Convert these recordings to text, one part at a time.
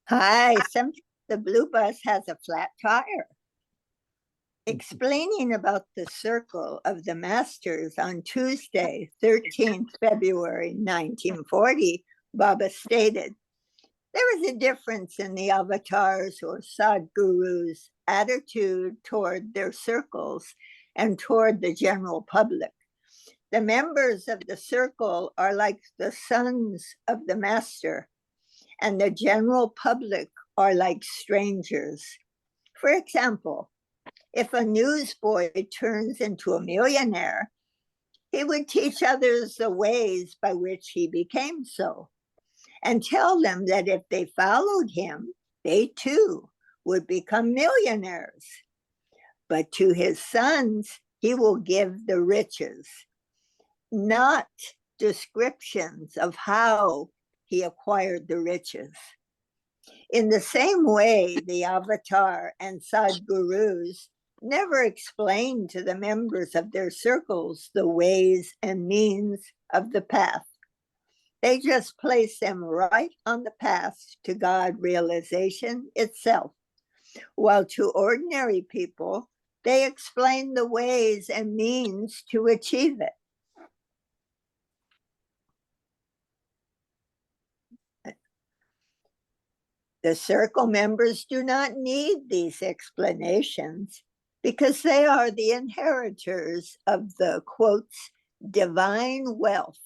Hi, sometimes the blue bus has a flat tire. Explaining about the circle of the masters on Tuesday, 13th February 1940, Baba stated, there is a difference in the avatars or sadgurus' attitude toward their circles and toward the general public. The members of the circle are like the sons of the master, and the general public are like strangers. For example, if a newsboy turns into a millionaire, he would teach others the ways by which he became so and tell them that if they followed him, they too would become millionaires. But to his sons, he will give the riches, not descriptions of how he acquired the riches. In the same way, the avatar and sadgurus never explained to the members of their circles the ways and means of the path. They just place them right on the path to God realization itself, while to ordinary people, they explain the ways and means to achieve it. The circle members do not need these explanations because they are the inheritors of the quotes, divine wealth,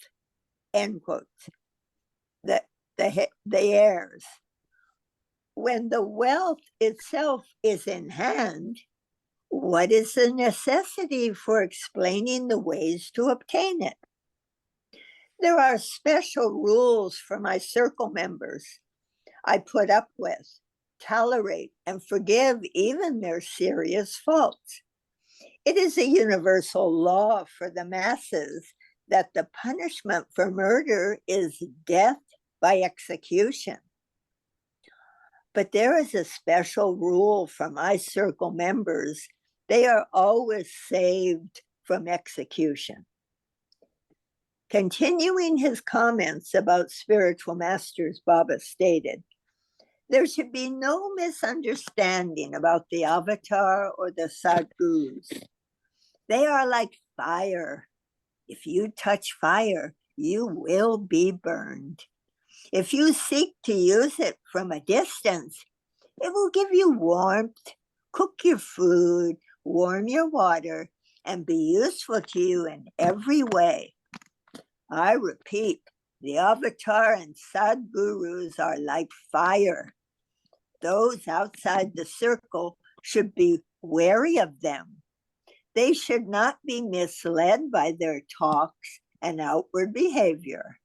end quotes, the heirs. When the wealth itself is in hand, what is the necessity for explaining the ways to obtain it? There are special rules for my circle members I put up with, tolerate, and forgive even their serious faults. It is a universal law for the masses that the punishment for murder is death by execution. But there is a special rule for my circle members. They are always saved from execution. Continuing his comments about spiritual masters, Baba stated, there should be no misunderstanding about the avatar or the sadgurus. They are like fire. If you touch fire, you will be burned. If you seek to use it from a distance, it will give you warmth, cook your food, warm your water, and be useful to you in every way. I repeat, the avatar and sadgurus are like fire. Those outside the circle should be wary of them. They should not be misled by their talks and outward behavior.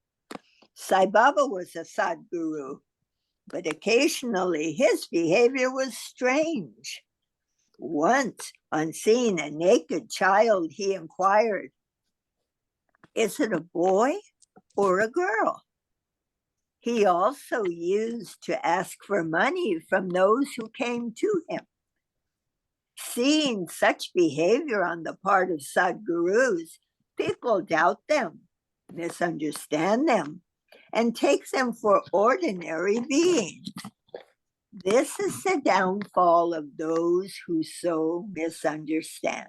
Sai Baba was a sadguru, but occasionally his behavior was strange. Once, on seeing a naked child, he inquired, is it a boy or a girl? He also used to ask for money from those who came to him. Seeing such behavior on the part of sadgurus, people doubt them, misunderstand them, and take them for ordinary beings. This is the downfall of those who so misunderstand.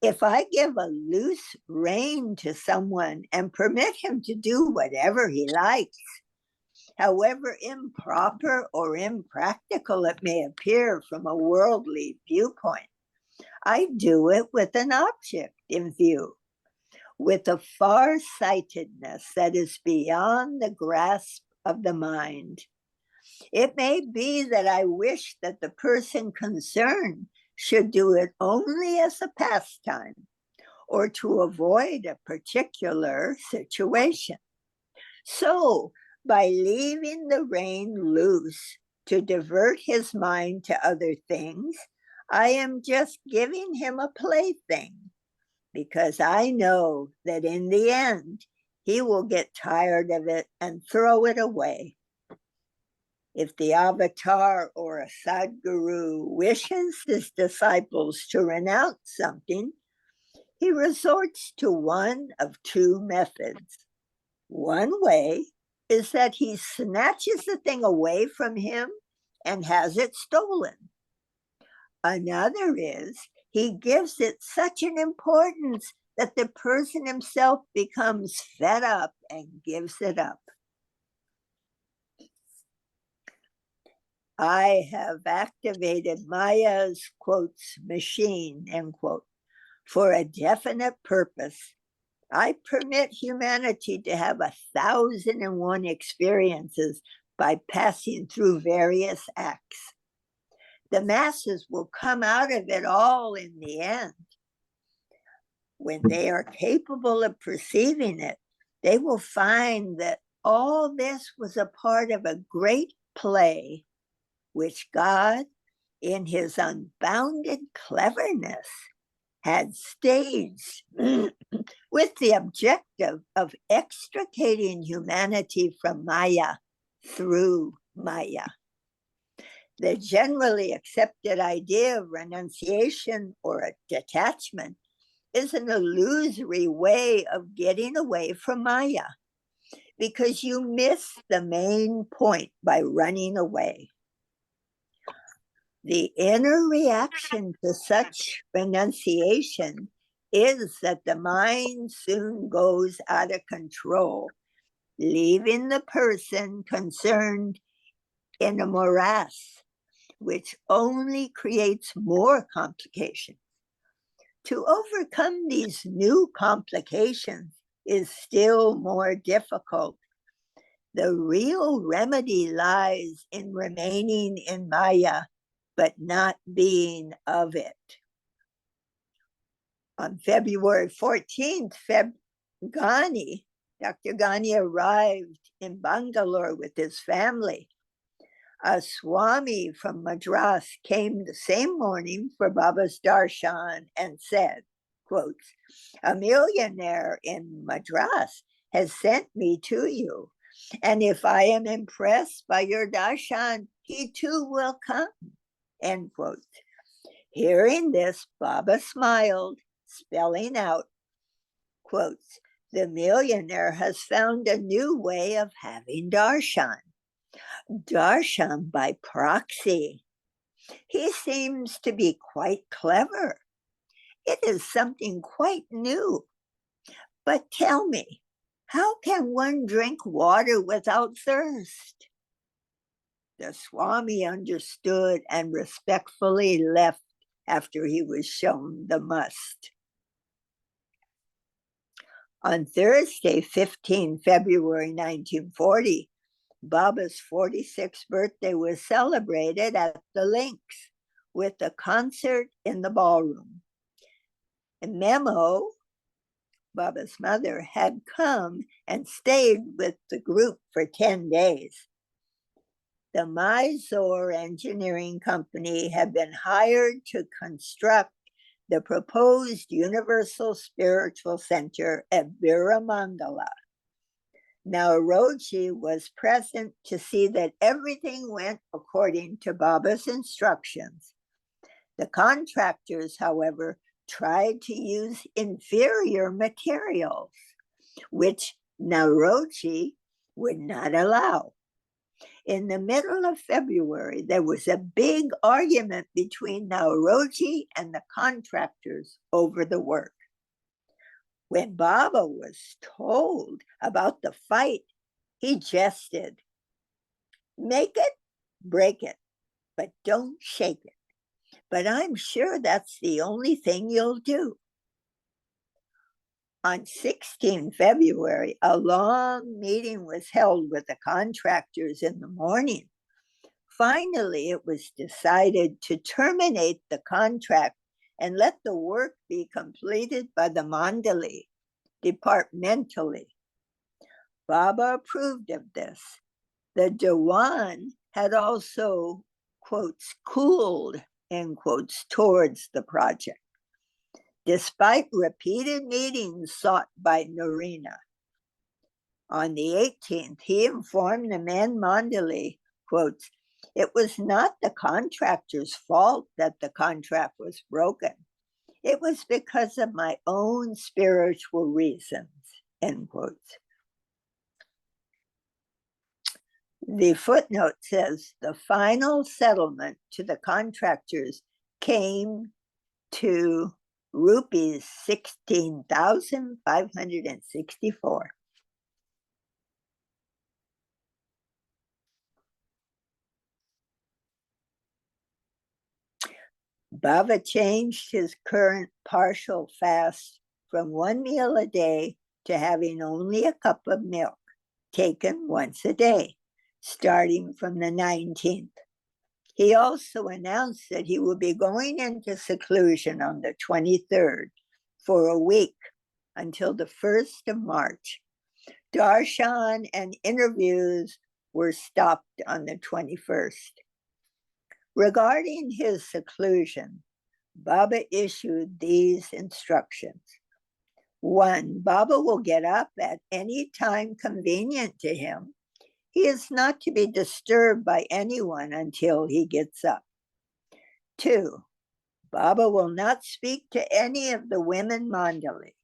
If I give a loose rein to someone and permit him to do whatever he likes, however improper or impractical it may appear from a worldly viewpoint, I do it with an object in view, with a far-sightedness that is beyond the grasp of the mind. It may be that I wish that the person concerned should do it only as a pastime or to avoid a particular situation. So, by leaving the rein loose to divert his mind to other things, I am just giving him a plaything, because I know that in the end, he will get tired of it and throw it away. If the avatar or a sadguru wishes his disciples to renounce something, he resorts to one of two methods. One way is that he snatches the thing away from him and has it stolen. Another is he gives it such an importance that the person himself becomes fed up and gives it up. I have activated Maya's, quotes, machine, end quote, for a definite purpose. I permit humanity to have 1,001 experiences by passing through various acts. The masses will come out of it all in the end. When they are capable of perceiving it, they will find that all this was a part of a great play which God, in his unbounded cleverness, had staged with the objective of extricating humanity from Maya through Maya. The generally accepted idea of renunciation or a detachment is an illusory way of getting away from Maya because you miss the main point by running away. The inner reaction to such renunciation is that the mind soon goes out of control, leaving the person concerned in a morass, which only creates more complications. To overcome these new complications is still more difficult. The real remedy lies in remaining in Maya, but not being of it. On February 14th, Dr. Ghani arrived in Bangalore with his family. A Swami from Madras came the same morning for Baba's darshan and said, quotes, "A millionaire in Madras has sent me to you, and if I am impressed by your darshan, he too will come," end quote. Hearing this, Baba smiled, spelling out, quotes, "The millionaire has found a new way of having darshan. Darshan by proxy. He seems to be quite clever. It is something quite new. But tell me, how can one drink water without thirst?" The Swami understood and respectfully left after he was shown the must. On Thursday, 15 February 1940, Baba's 46th birthday was celebrated at the Links with a concert in the ballroom. And Memo, Baba's mother, had come and stayed with the group for 10 days. The Mysore Engineering Company had been hired to construct the proposed Universal Spiritual Center at Viramangala. Nauroji was present to see that everything went according to Baba's instructions. The contractors, however, tried to use inferior materials, which Nauroji would not allow. In the middle of February, there was a big argument between Nauroji and the contractors over the work. When Baba was told about the fight, he jested, "Make it, break it, but don't shake it. But I'm sure that's the only thing you'll do." On 16 February, a long meeting was held with the contractors in the morning. Finally, it was decided to terminate the contract and let the work be completed by the Mandali departmentally. Baba approved of this. The Dewan had also, quotes, cooled, end quotes, towards the project, despite repeated meetings sought by Narina. On the 18th, he informed the men Mandali, quotes, "It was not the contractor's fault that the contract was broken. It was because of my own spiritual reasons," end quotes. The footnote says the final settlement to the contractors came to rupees 16,564. Baba changed his current partial fast from 1 meal a day to having only a cup of milk taken once a day, starting from the 19th. He also announced that he will be going into seclusion on the 23rd for a week until the 1st of March. Darshan and interviews were stopped on the 21st. Regarding his seclusion, Baba issued these instructions. 1, Baba will get up at any time convenient to him. He is not to be disturbed by anyone until he gets up. 2, Baba will not speak to any of the women mandali.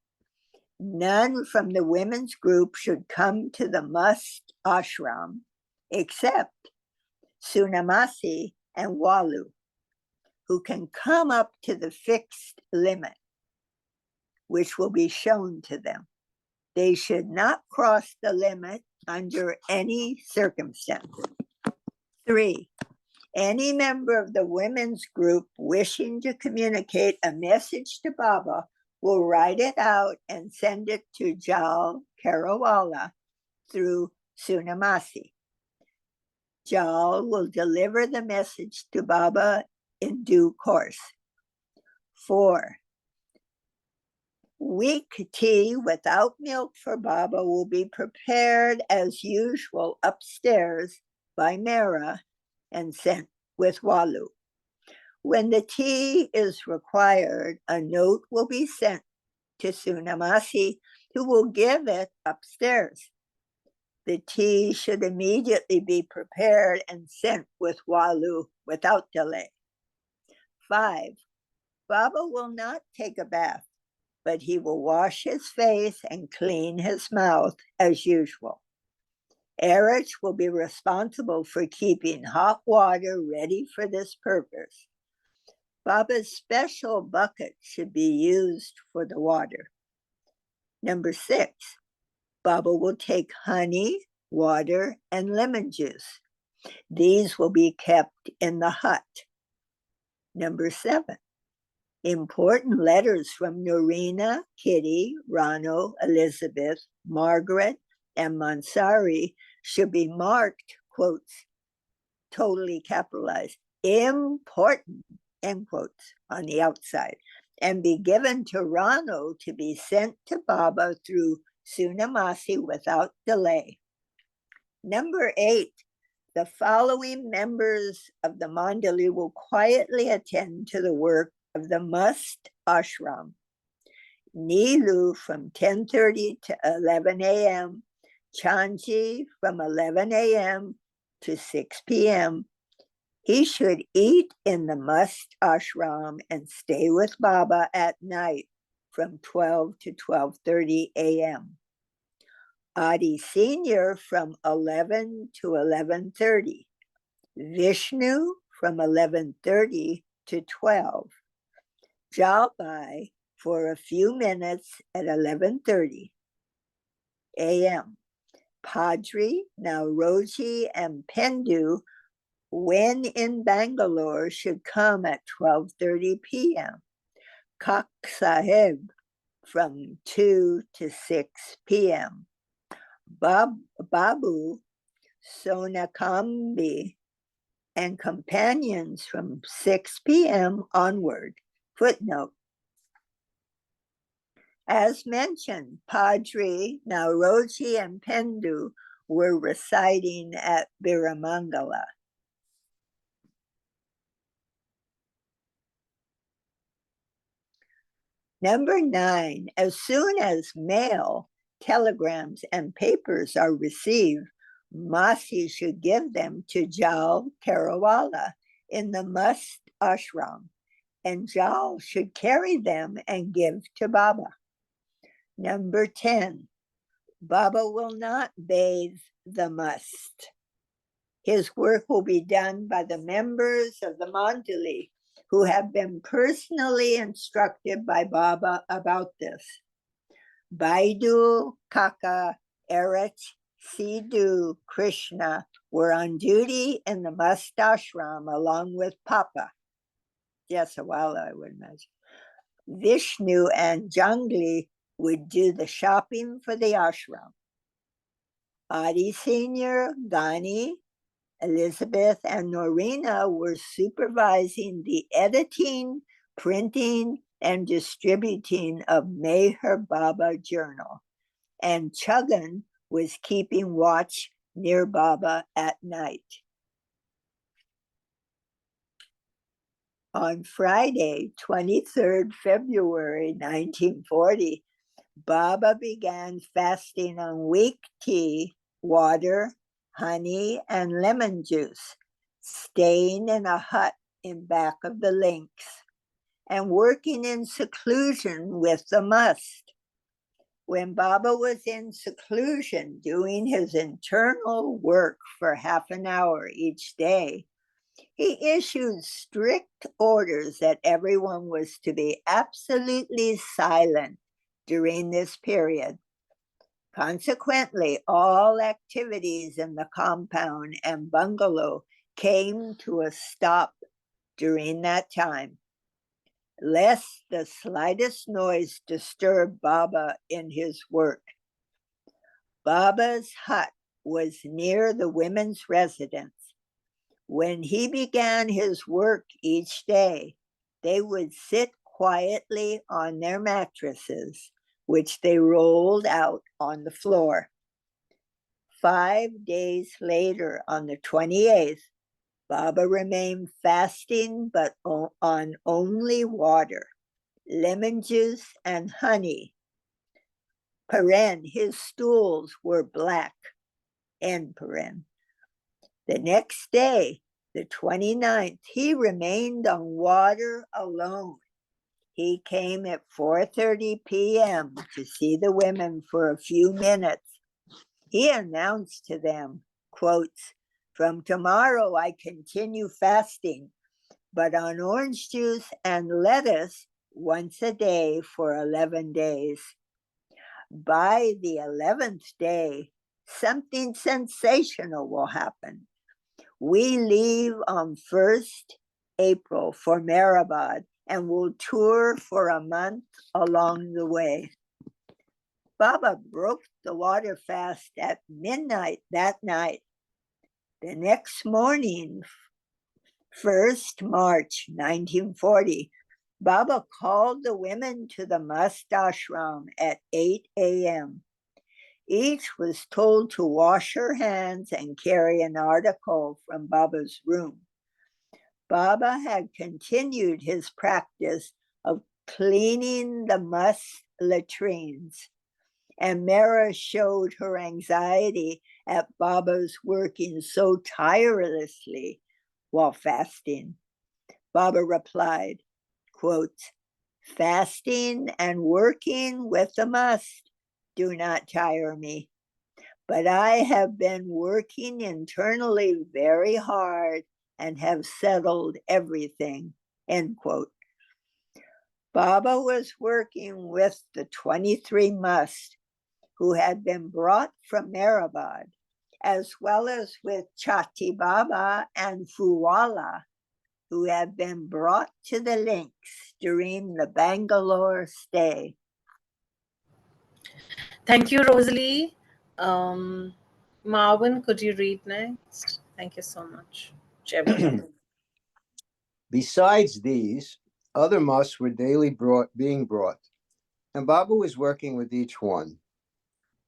None from the women's group should come to the must ashram except Sunamasi and Walu, who can come up to the fixed limit, which will be shown to them. They should not cross the limit under any circumstances. 3, any member of the women's group wishing to communicate a message to Baba will write it out and send it to Jal Karawala through Sunamasi. Jal will deliver the message to Baba in due course. 4, weak tea without milk for Baba will be prepared as usual upstairs by MEHER and sent with Walu. When the tea is required, a note will be sent to Sunamasi, who will give it upstairs. The tea should immediately be prepared and sent with Walu without delay. 5, Baba will not take a bath, but he will wash his face and clean his mouth as usual. Erich will be responsible for keeping hot water ready for this purpose. Baba's special bucket should be used for the water. 6, Baba will take honey, water, and lemon juice. These will be kept in the hut. 7, important letters from Norina, Kitty, Rano, Elizabeth, Margaret, and Mansari should be marked, quotes, totally capitalized, important, end quotes, on the outside, and be given to Rano to be sent to Baba through Sunamasi without delay. 8, the following members of the Mandali will quietly attend to the work of the must ashram. Nilu from 10:30 to 11 a.m., Chanji from 11 a.m. to 6 p.m. He should eat in the must ashram and stay with Baba at night from 12 to 12:30 a.m. Adi Senior from 11 to 11:30. Vishnu from 11:30 to 12. Jalbai for a few minutes at 11:30 a.m. Padri, Nauroji, and Pendu, when in Bangalore, should come at 12:30 p.m. Kak Sahib from 2 to 6 p.m. Babu, Sonakambi, and companions from 6 p.m. onward. Footnote. As mentioned, Padri, Nauroji, and Pendu were residing at Biramangala. Number 9, as soon as mail, telegrams, and papers are received, Masi should give them to Jal Karawala in the must ashram, and Jal should carry them and give to Baba. Number 10, Baba will not bathe the must. His work will be done by the members of the Mandali who have been personally instructed by Baba about this. Baidu, Kaka, Erich, Sidhu, Krishna were on duty in the must ashram along with Papa. Jasawala, I would imagine. Vishnu and Jangli would do the shopping for the ashram. Adi Senior, Gani, Elizabeth, and Norina were supervising the editing, printing, and distributing of Meher Baba Journal, and Chuggan was keeping watch near Baba at night. On Friday, 23rd February 1940, Baba began fasting on weak tea, water, honey, and lemon juice, staying in a hut in back of the links, and working in seclusion with the must. When Baba was in seclusion doing his internal work for half an hour each day, he issued strict orders that everyone was to be absolutely silent during this period. Consequently, all activities in the compound and bungalow came to a stop during that time, lest the slightest noise disturb Baba in his work. Baba's hut was near the women's residence. When he began his work each day, they would sit quietly on their mattresses, which they rolled out on the floor. 5 days later, on the 28th, Baba remained fasting, but on only water, lemon juice, and honey. Paren, his stools were black, end paren. The next day, the 29th, he remained on water alone. He came at 4:30 p.m. to see the women for a few minutes. He announced to them, quotes, "From tomorrow I continue fasting, but on orange juice and lettuce once a day for 11 days. By the 11th day, something sensational will happen. We leave on 1st April for Meherabad and will tour for a month along the way." Baba broke the water fast at midnight that night. The next morning, 1st March 1940, Baba called the women to the mast ashram at 8 a.m. Each was told to wash her hands and carry an article from Baba's room. Baba had continued his practice of cleaning the must latrines, and Mara showed her anxiety at Baba's working so tirelessly while fasting. Baba replied, quote, "Fasting and working with the must do not tire me, but I have been working internally very hard and have settled everything," end quote. Baba was working with the 23 must who had been brought from Meherabad, as well as with Chati Baba and Fuwala, who had been brought to the links during the Bangalore stay. Thank you, Rosalie. Marvin, could you read next? Thank you so much. Besides these, other musts were daily being brought, and Baba was working with each one.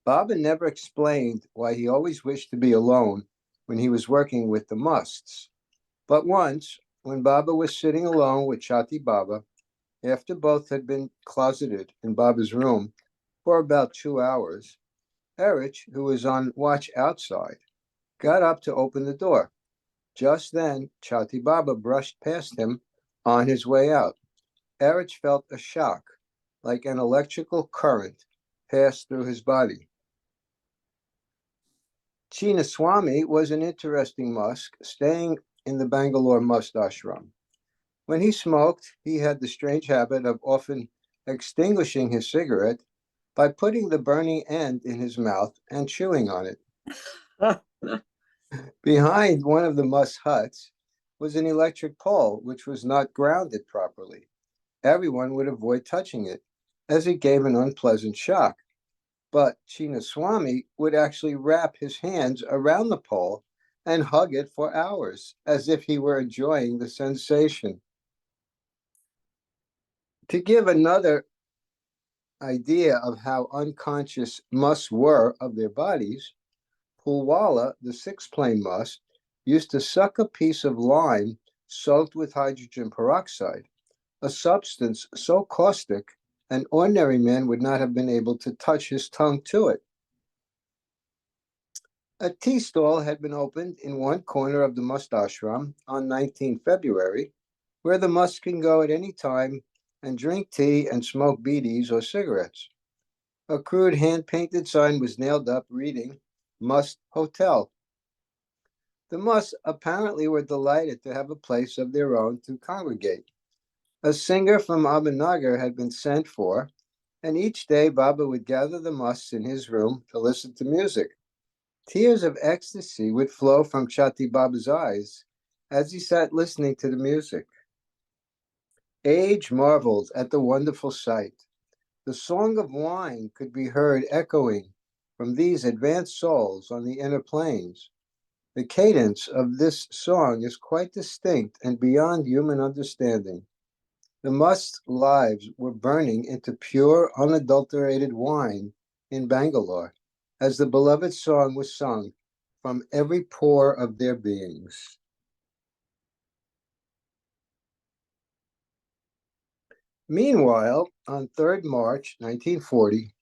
Baba never explained why he always wished to be alone when he was working with the musts. But once, when Baba was sitting alone with Chati Baba, after both had been closeted in Baba's room for about 2 hours, Erich, who was on watch outside, got up to open the door. Just then, Chati Baba brushed past him on his way out. Erich felt a shock, like an electrical current passed through his body. Chinnaswamy was an interesting musk staying in the Bangalore Must Ashram. When he smoked, he had the strange habit of often extinguishing his cigarette by putting the burning end in his mouth and chewing on it. Behind one of the Musk huts was an electric pole which was not grounded properly. Everyone would avoid touching it, as it gave an unpleasant shock. But Chinnaswamy would actually wrap his hands around the pole and hug it for hours, as if he were enjoying the sensation. To give another idea of how unconscious musks were of their bodies, Pulwala, the six-plane musk, used to suck a piece of lime soaked with hydrogen peroxide, a substance so caustic an ordinary man would not have been able to touch his tongue to it. A tea stall had been opened in one corner of the Must Ashram on 19 February, where the Musk can go at any time and drink tea and smoke bidis or cigarettes. A crude hand-painted sign was nailed up reading, Must Hotel. The Musts apparently were delighted to have a place of their own to congregate. A singer from Abhinagar had been sent for, and each day Baba would gather the Musts in his room to listen to music. Tears of ecstasy would flow from Chatti Baba's eyes as he sat listening to the music. Age marveled at the wonderful sight. The song of wine could be heard echoing from these advanced souls on the inner planes. The cadence of this song is quite distinct and beyond human understanding. The Must's lives were burning into pure, unadulterated wine in Bangalore, as the beloved song was sung from every pore of their beings. Meanwhile, on 3rd March 1940,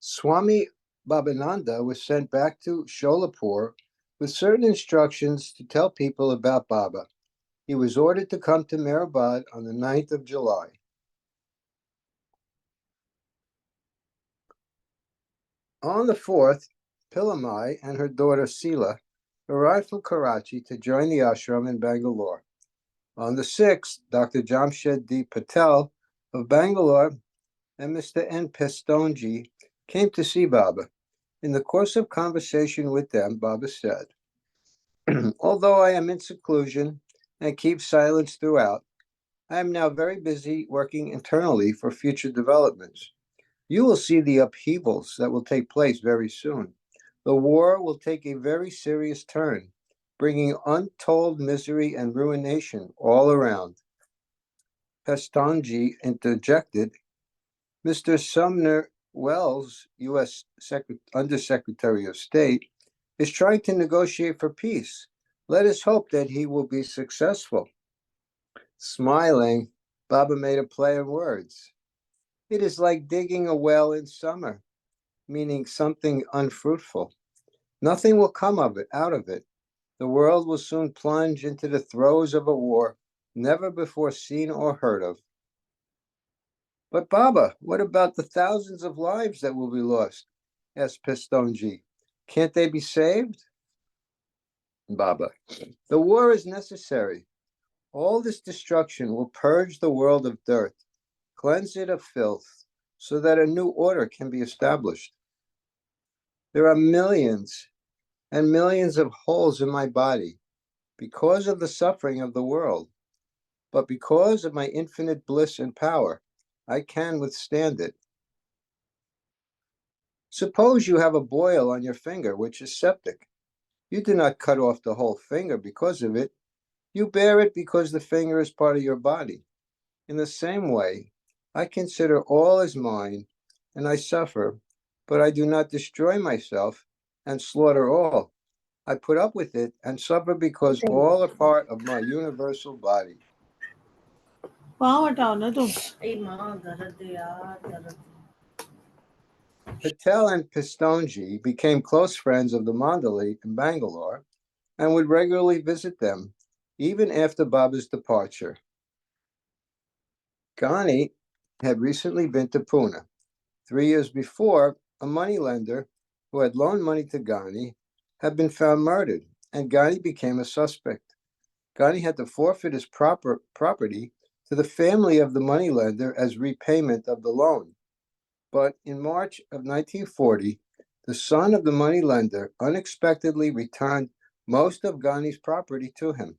Swami Babananda was sent back to Sholapur with certain instructions to tell people about Baba. He was ordered to come to Meherabad on the 9th of July. On the 4th, Pilamai and her daughter Sila arrived from Karachi to join the ashram in Bangalore. On the 6th, Dr. Jamshed D. Patel of Bangalore and Mr. N. Pestonji came to see Baba. In the course of conversation with them, Baba said, although I am in seclusion and keep silence throughout, I am now very busy working internally for future developments. You will see the upheavals that will take place very soon. The war will take a very serious turn, bringing untold misery and ruination all around. Pestonji interjected, Mr. Sumner Wells, U.S. Undersecretary of State, is trying to negotiate for peace. Let us hope that he will be successful. Smiling, Baba made a play on words. It is like digging a well in summer, meaning something unfruitful. Nothing will come out of it. The world will soon plunge into the throes of a war never before seen or heard of. But Baba, what about the thousands of lives that will be lost? Asked Pestonji. Can't they be saved? Baba, the war is necessary. All this destruction will purge the world of dirt, cleanse it of filth, so that a new order can be established. There are millions and millions of holes in my body because of the suffering of the world. But because of my infinite bliss and power, I can withstand it. Suppose you have a boil on your finger, which is septic. You do not cut off the whole finger because of it. You bear it because the finger is part of your body. In the same way, I consider all as mine, and I suffer, but I do not destroy myself and slaughter all. I put up with it and suffer because all are part of my universal body. Patel and Pistonji became close friends of the Mandali in Bangalore and would regularly visit them, even after Baba's departure. Ghani had recently been to Pune. 3 years before, a moneylender who had loaned money to Ghani had been found murdered, and Ghani became a suspect. Ghani had to forfeit his property to the family of the moneylender as repayment of the loan. But in March of 1940, the son of the moneylender unexpectedly returned most of Ghani's property to him.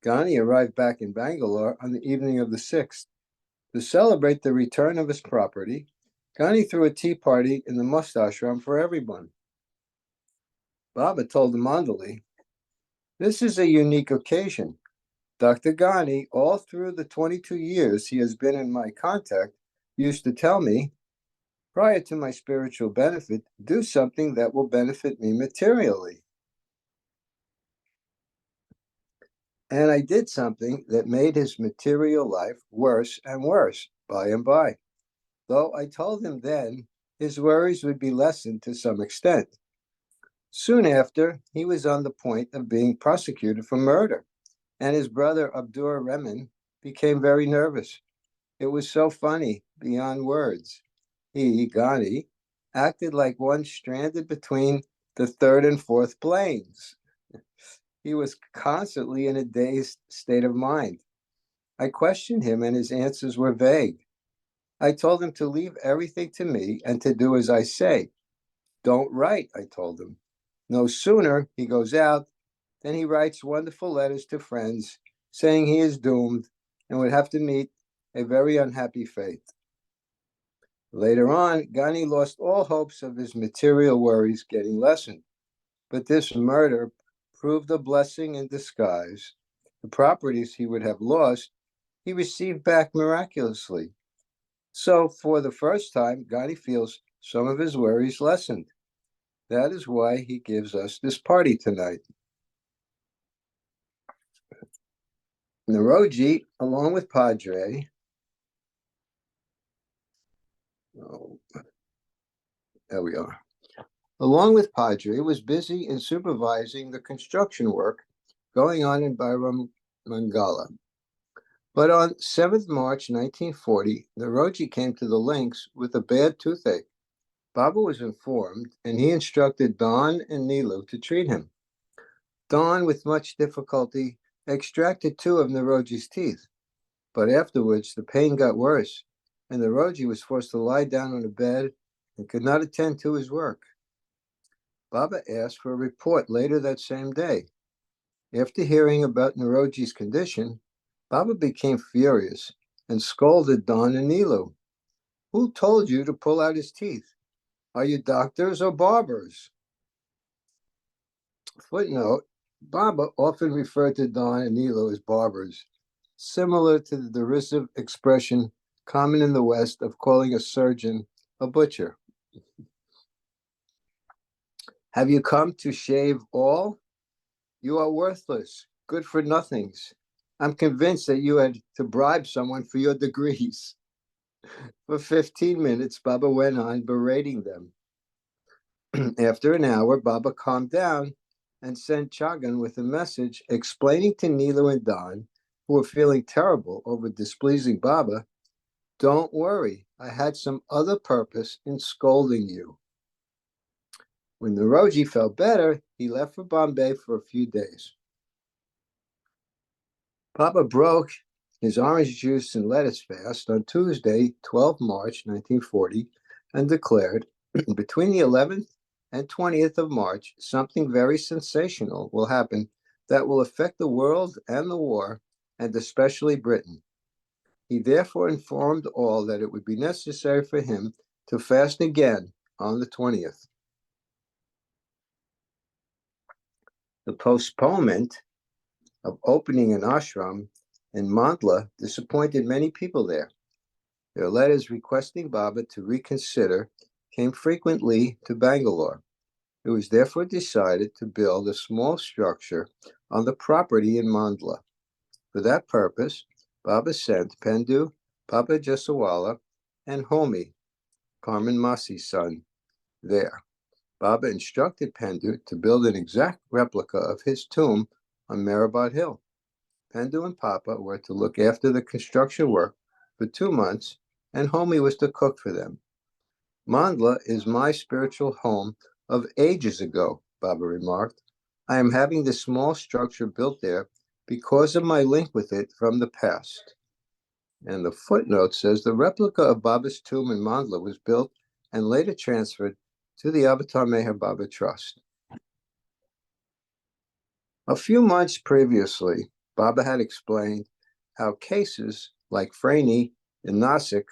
Ghani arrived back in Bangalore on the evening of the 6th. To celebrate the return of his property, Ghani threw a tea party in the Must Ashram for everyone. Baba told the Mandali, "This is a unique occasion. Dr. Ghani, all through the 22 years he has been in my contact, used to tell me, prior to my spiritual benefit, do something that will benefit me materially. And I did something that made his material life worse and worse by and by. Though I told him then his worries would be lessened to some extent. Soon after, he was on the point of being prosecuted for murder, and his brother Abdur Rehman became very nervous. It was so funny, beyond words. He, Ghani, acted like one stranded between the third and fourth planes. He was constantly in a dazed state of mind. I questioned him, and his answers were vague. I told him to leave everything to me and to do as I say. Don't write, I told him. No sooner he goes out than he writes wonderful letters to friends saying he is doomed and would have to meet a very unhappy fate. Later on, Ghani lost all hopes of his material worries getting lessened, but this murder proved a blessing in disguise. The properties he would have lost, he received back miraculously. So, for the first time, Ghani feels some of his worries lessened. That is why he gives us this party tonight. Naroji, along with Padre, there we are. Along with Padre, was busy in supervising the construction work going on in Bairam Mangala. But on 7th March 1940, Naroji came to the links with a bad toothache. Baba was informed, and he instructed Don and Nilu to treat him. Don, with much difficulty, extracted 2 of Naroji's teeth, but afterwards the pain got worse, and Naroji was forced to lie down on a bed and could not attend to his work. Baba asked for a report later that same day. After hearing about Naroji's condition, Baba became furious and scolded Don and Nilu. Who told you to pull out his teeth? Are you doctors or barbers? Footnote, Baba often referred to Don and Nilu as barbers, similar to the derisive expression common in the West of calling a surgeon a butcher. Have you come to shave all? You are worthless, good for nothings. I'm convinced that you had to bribe someone for your degrees. For 15 minutes, Baba went on berating them. After an hour, Baba calmed down and sent Chagan with a message explaining to Nilu and Don, who were feeling terrible over displeasing Baba, don't worry, I had some other purpose in scolding you. When Naroji felt better, he left for Bombay for a few days. Baba broke his orange juice and lettuce fast on Tuesday, 12 March 1940, and declared, between the 11th and 20th of March, something very sensational will happen that will affect the world and the war, and especially Britain. He therefore informed all that it would be necessary for him to fast again on the 20th. The postponement of opening an ashram in Mandla disappointed many people there. Their letters requesting Baba to reconsider came frequently to Bangalore. It was therefore decided to build a small structure on the property in Mandla. For that purpose, Baba sent Pendu, Papa Jasawala, and Homi, Carmen Masi's son, there. Baba instructed Pendu to build an exact replica of his tomb on Mehrabad Hill. Pendu and Papa were to look after the construction work for 2 months, and Homi was to cook for them. Mandla is my spiritual home of ages ago, Baba remarked. I am having this small structure built there because of my link with it from the past. And the footnote says the replica of Baba's tomb in Mandla was built and later transferred to the Avatar Meher Baba Trust. A few months previously, Baba had explained how cases like Franey in Nasik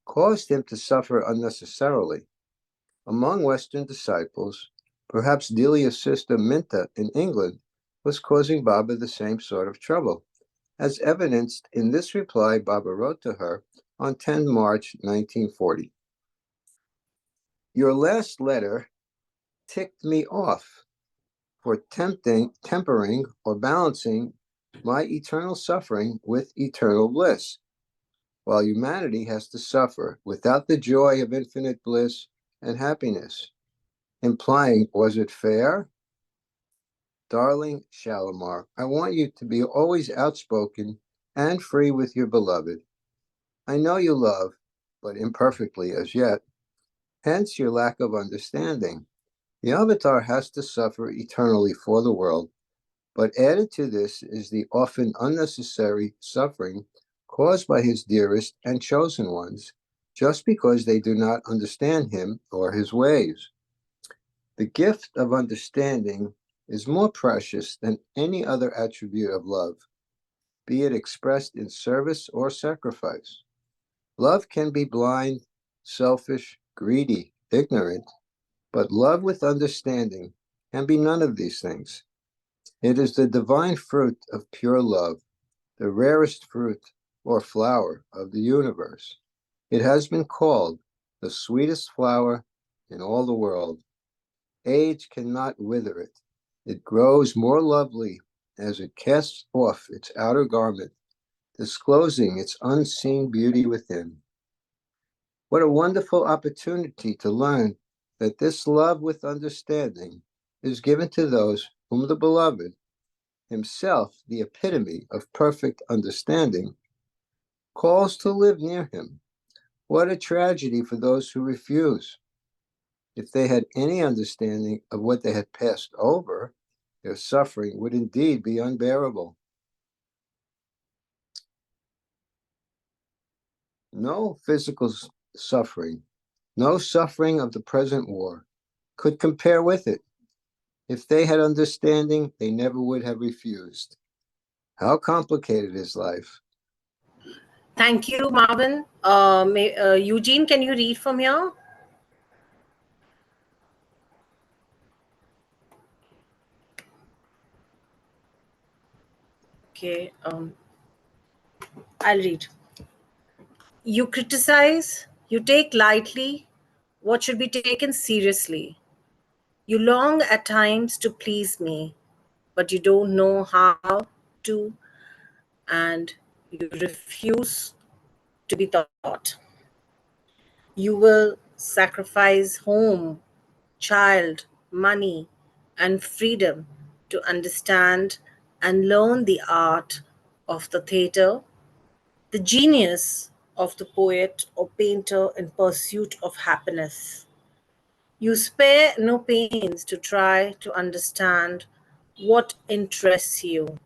caused him to suffer unnecessarily. Among Western disciples, perhaps Delia's sister Minta in England was causing Baba the same sort of trouble, as evidenced in this reply Baba wrote to her on 10 March 1940. Your last letter ticked me off for tempering or balancing my eternal suffering with eternal bliss, while humanity has to suffer without the joy of infinite bliss and happiness, implying, was it fair? Darling Shalimar, I want you to be always outspoken and free with your beloved. I know you love, but imperfectly as yet, hence your lack of understanding. The avatar has to suffer eternally for the world, but added to this is the often unnecessary suffering caused by his dearest and chosen ones, just because they do not understand him or his ways. The gift of understanding is more precious than any other attribute of love, be it expressed in service or sacrifice. Love can be blind, selfish, greedy, ignorant, but love with understanding can be none of these things. It is the divine fruit of pure love, the rarest fruit or flower of the universe. It has been called the sweetest flower in all the world. Age cannot wither it. It grows more lovely as it casts off its outer garment, disclosing its unseen beauty within. What a wonderful opportunity to learn that this love with understanding is given to those whom the beloved, himself the epitome of perfect understanding, calls to live near him. What a tragedy for those who refuse. If they had any understanding of what they had passed over, their suffering would indeed be unbearable. No physical suffering, no suffering of the present war could compare with it. If they had understanding, they never would have refused. How complicated is life? Thank you, Marvin. Eugene, can you read from here? Okay, I'll read. You criticize, you take lightly what should be taken seriously. You long at times to please me, but you don't know how to, and you refuse to be taught. You will sacrifice home, child, money, and freedom to understand and learn the art of the theater, the genius of the poet or painter in pursuit of happiness. You spare no pains to try to understand what interests you.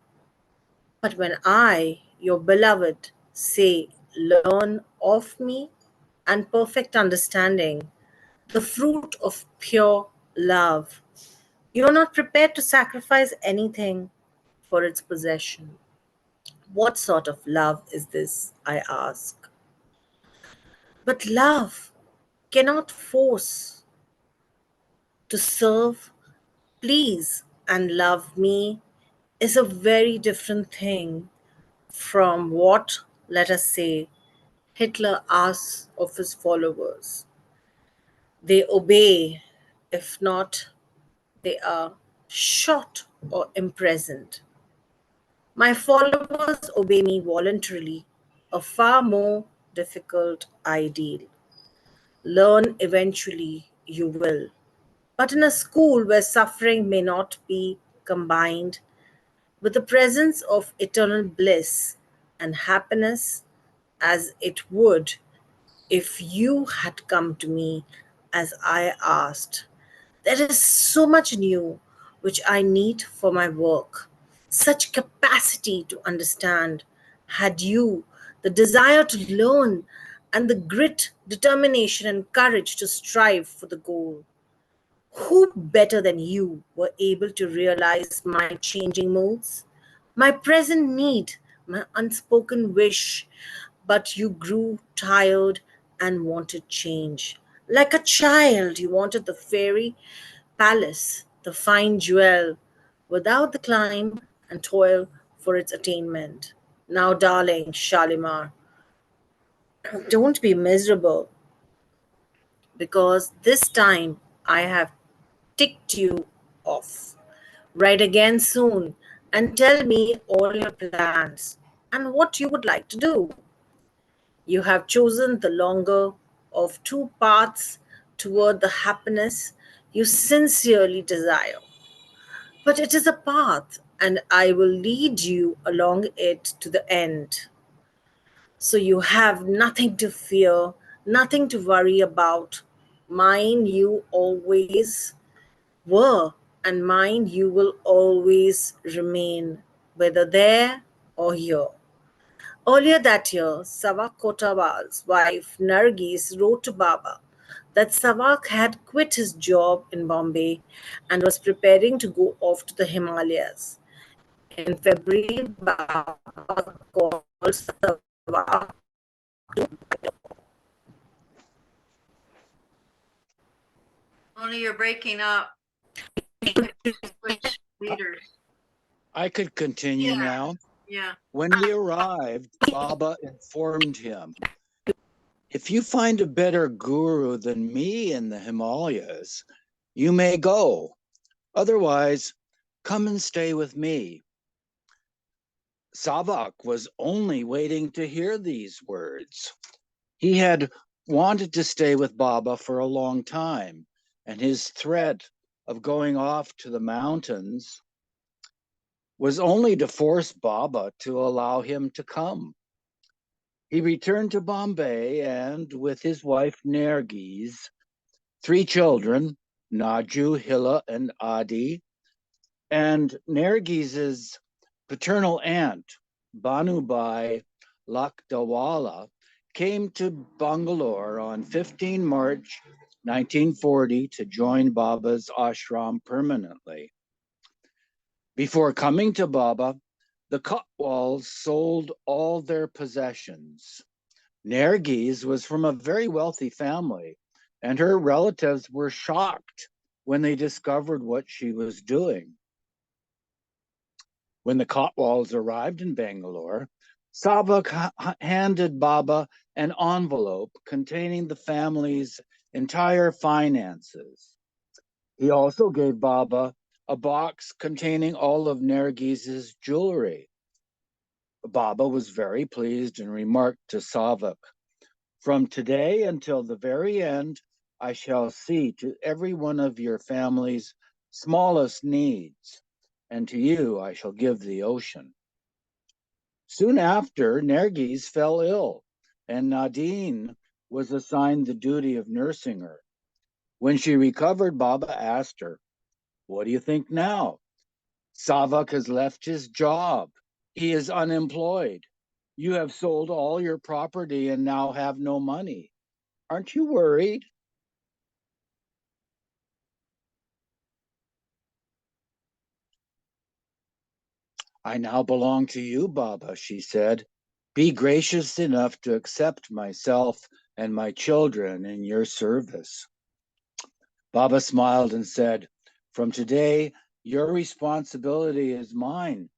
But when I, your beloved, say, learn of me and perfect understanding, the fruit of pure love, you are not prepared to sacrifice anything for its possession. What sort of love is this, I ask? But love cannot force to serve, please, and love me is a very different thing from what, let us say, Hitler asks of his followers. They obey, if not, they are shot or imprisoned. My followers obey me voluntarily, a far more difficult ideal. Learn eventually, you will. But in a school where suffering may not be combined with the presence of eternal bliss and happiness as it would if you had come to me as I asked. There is so much new, which I need for my work. Such capacity to understand. Had you the desire to learn and the grit, determination, and courage to strive for the goal? Who better than you were able to realize my changing moods, my present need, my unspoken wish? But you grew tired and wanted change. Like a child, you wanted the fairy palace, the fine jewel, without the climb and toil for its attainment. Now, darling Shalimar, don't be miserable, because this time I have ticked you off. Write again soon and tell me all your plans and what you would like to do. You have chosen the longer of two paths toward the happiness you sincerely desire. But it is a path, and I will lead you along it to the end. So you have nothing to fear, nothing to worry about. Mine you always were, and mine you will always remain, whether there or here. Earlier that year, Savak Kotabal's wife Nargis wrote to Baba that Savak had quit his job in Bombay and was preparing to go off to the Himalayas. In February, Baba called Savak. Only you're breaking up. Switch leaders. I could continue Yeah. now. Yeah. When he arrived, Baba informed him, if you find a better guru than me in the Himalayas, you may go. Otherwise, come and stay with me. Savak was only waiting to hear these words. He had wanted to stay with Baba for a long time, and his threat of going off to the mountains was only to force Baba to allow him to come. He returned to Bombay and, with his wife Nergis, 3 children, Naju, Hilla, and Adi, and Nergis's paternal aunt, Banubai Lakdawala, came to Bangalore on 15 March 1940 to join Baba's ashram permanently. Before coming to Baba, the Kotwals sold all their possessions. Nergis was from a very wealthy family, and her relatives were shocked when they discovered what she was doing. When the Kotwals arrived in Bangalore, Savak handed Baba an envelope containing the family's entire finances. He also gave Baba a box containing all of Nergis's jewelry. Baba was very pleased and remarked to Savak, from today until the very end, I shall see to every one of your family's smallest needs, and to you I shall give the ocean. Soon after, Nergis fell ill, and Nadine was assigned the duty of nursing her. When she recovered, Baba asked her, what do you think now? Savak has left his job. He is unemployed. You have sold all your property and now have no money. Aren't you worried? I now belong to you, Baba, she said. Be gracious enough to accept myself and my children in your service. Baba smiled and said, from today, your responsibility is mine.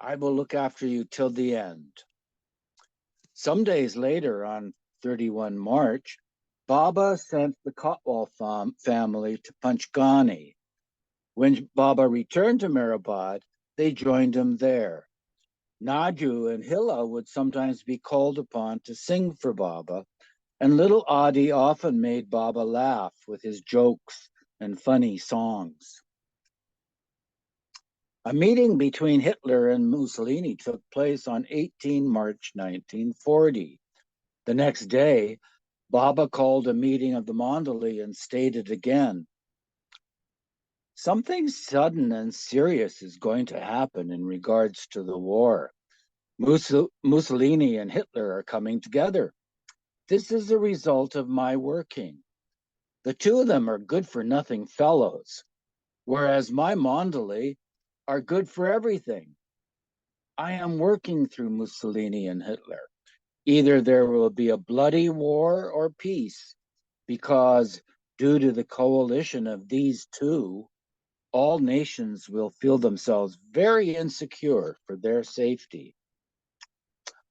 I will look after you till the end. Some days later, on 31 March, Baba sent the Kotwal family to Panchgani. When Baba returned to Meherabad, they joined him there. Naju and Hilla would sometimes be called upon to sing for Baba, and little Adi often made Baba laugh with his jokes and funny songs. A meeting between Hitler and Mussolini took place on 18 March 1940. The next day, Baba called a meeting of the Mandali and stated again, Something sudden and serious is going to happen in regards to the war. Mussolini and Hitler are coming together. This is a result of my working. The two of them are good for nothing fellows, whereas my Mondali are good for everything. I am working through Mussolini and Hitler. Either there will be a bloody war or peace, because due to the coalition of these two, all nations will feel themselves very insecure for their safety.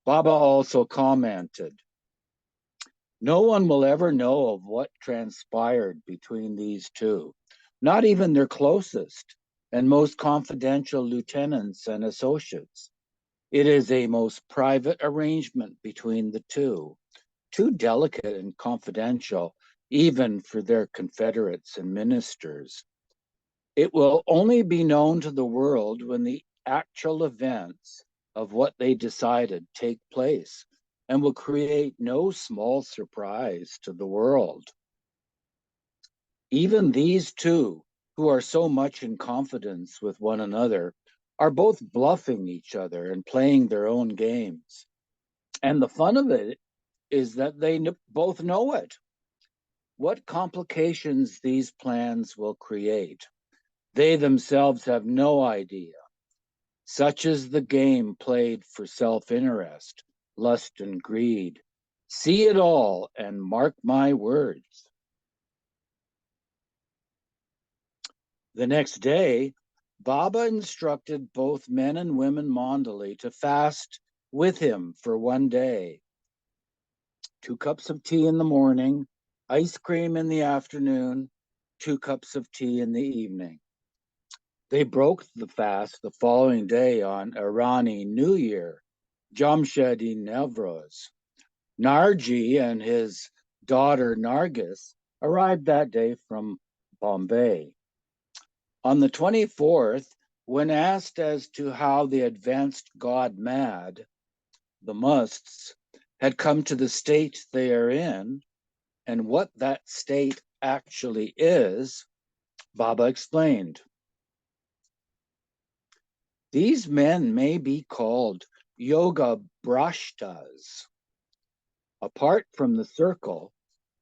Baba also commented, no one will ever know of what transpired between these two, not even their closest and most confidential lieutenants and associates. It is a most private arrangement between the two, too delicate and confidential even for their confederates and ministers. It will only be known to the world when the actual events of what they decided take place, and will create no small surprise to the world. Even these two, who are so much in confidence with one another, are both bluffing each other and playing their own games. And the fun of it is that they both know it. What complications these plans will create, they themselves have no idea. Such is the game played for self-interest, lust, and greed. See it all and mark my words. The next day, Baba instructed both men and women Mandali to fast with him for one day. 2 cups of tea in the morning, ice cream in the afternoon, 2 cups of tea in the evening. They broke the fast the following day on Irani New Year, Jamshedi Navroz. Narji and his daughter Nargis arrived that day from Bombay. On the 24th, when asked as to how the advanced god mad, the musts, had come to the state they are in, and what that state actually is, Baba explained. These men may be called yoga brashtas. Apart from the circle,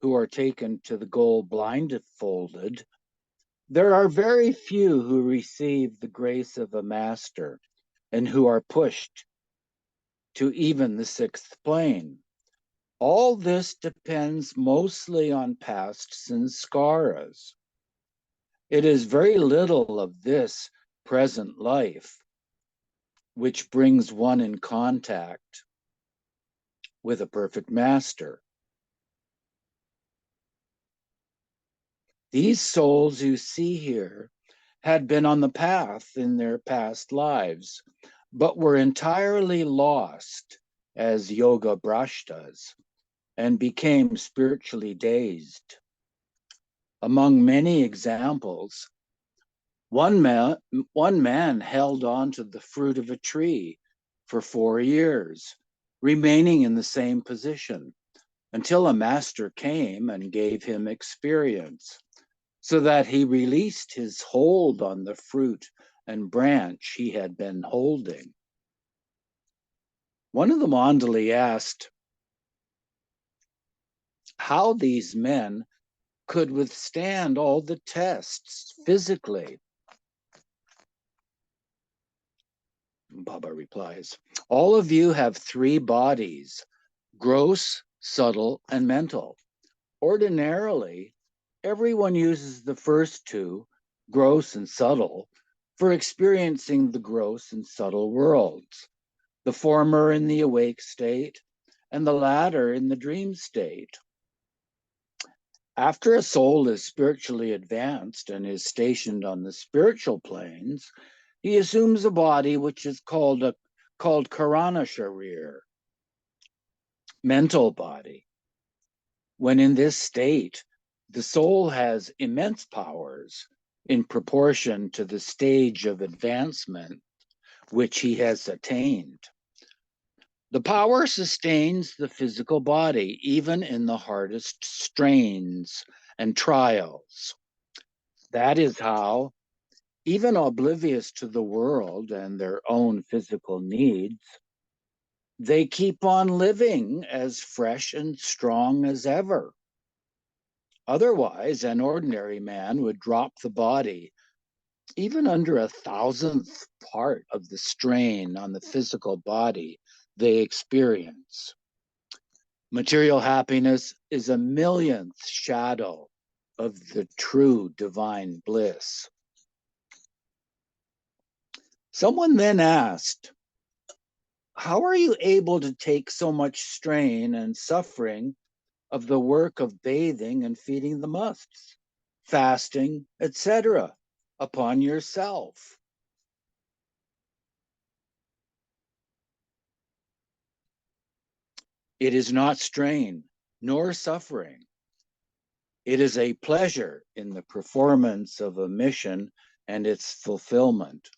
who are taken to the goal blindfolded, there are very few who receive the grace of a master and who are pushed to even the 6th plane. All this depends mostly on past sanskaras. It is very little of this present life which brings one in contact with a perfect master. These souls you see here had been on the path in their past lives, but were entirely lost as yoga brashtas and became spiritually dazed. Among many examples, one man held on to the fruit of a tree for 4 years, remaining in the same position until a master came and gave him experience, so that he released his hold on the fruit and branch he had been holding. One of the Mandali asked how these men could withstand all the tests physically. Baba replies, all of you have 3 bodies, gross, subtle, and mental. Ordinarily, everyone uses the first 2, gross and subtle, for experiencing the gross and subtle worlds, the former in the awake state and the latter in the dream state. After a soul is spiritually advanced and is stationed on the spiritual planes, he assumes a body which is called Karana Sharir, mental body. When in this state, the soul has immense powers in proportion to the stage of advancement which he has attained. The power sustains the physical body, even in the hardest strains and trials. That is how even oblivious to the world and their own physical needs, they keep on living as fresh and strong as ever. Otherwise, an ordinary man would drop the body even under 1,000th part of the strain on the physical body they experience. Material happiness is a millionth shadow of the true divine bliss. Someone then asked, how are you able to take so much strain and suffering of the work of bathing and feeding the musts, fasting, etc., upon yourself? It is not strain nor suffering. It is a pleasure in the performance of a mission and its fulfillment.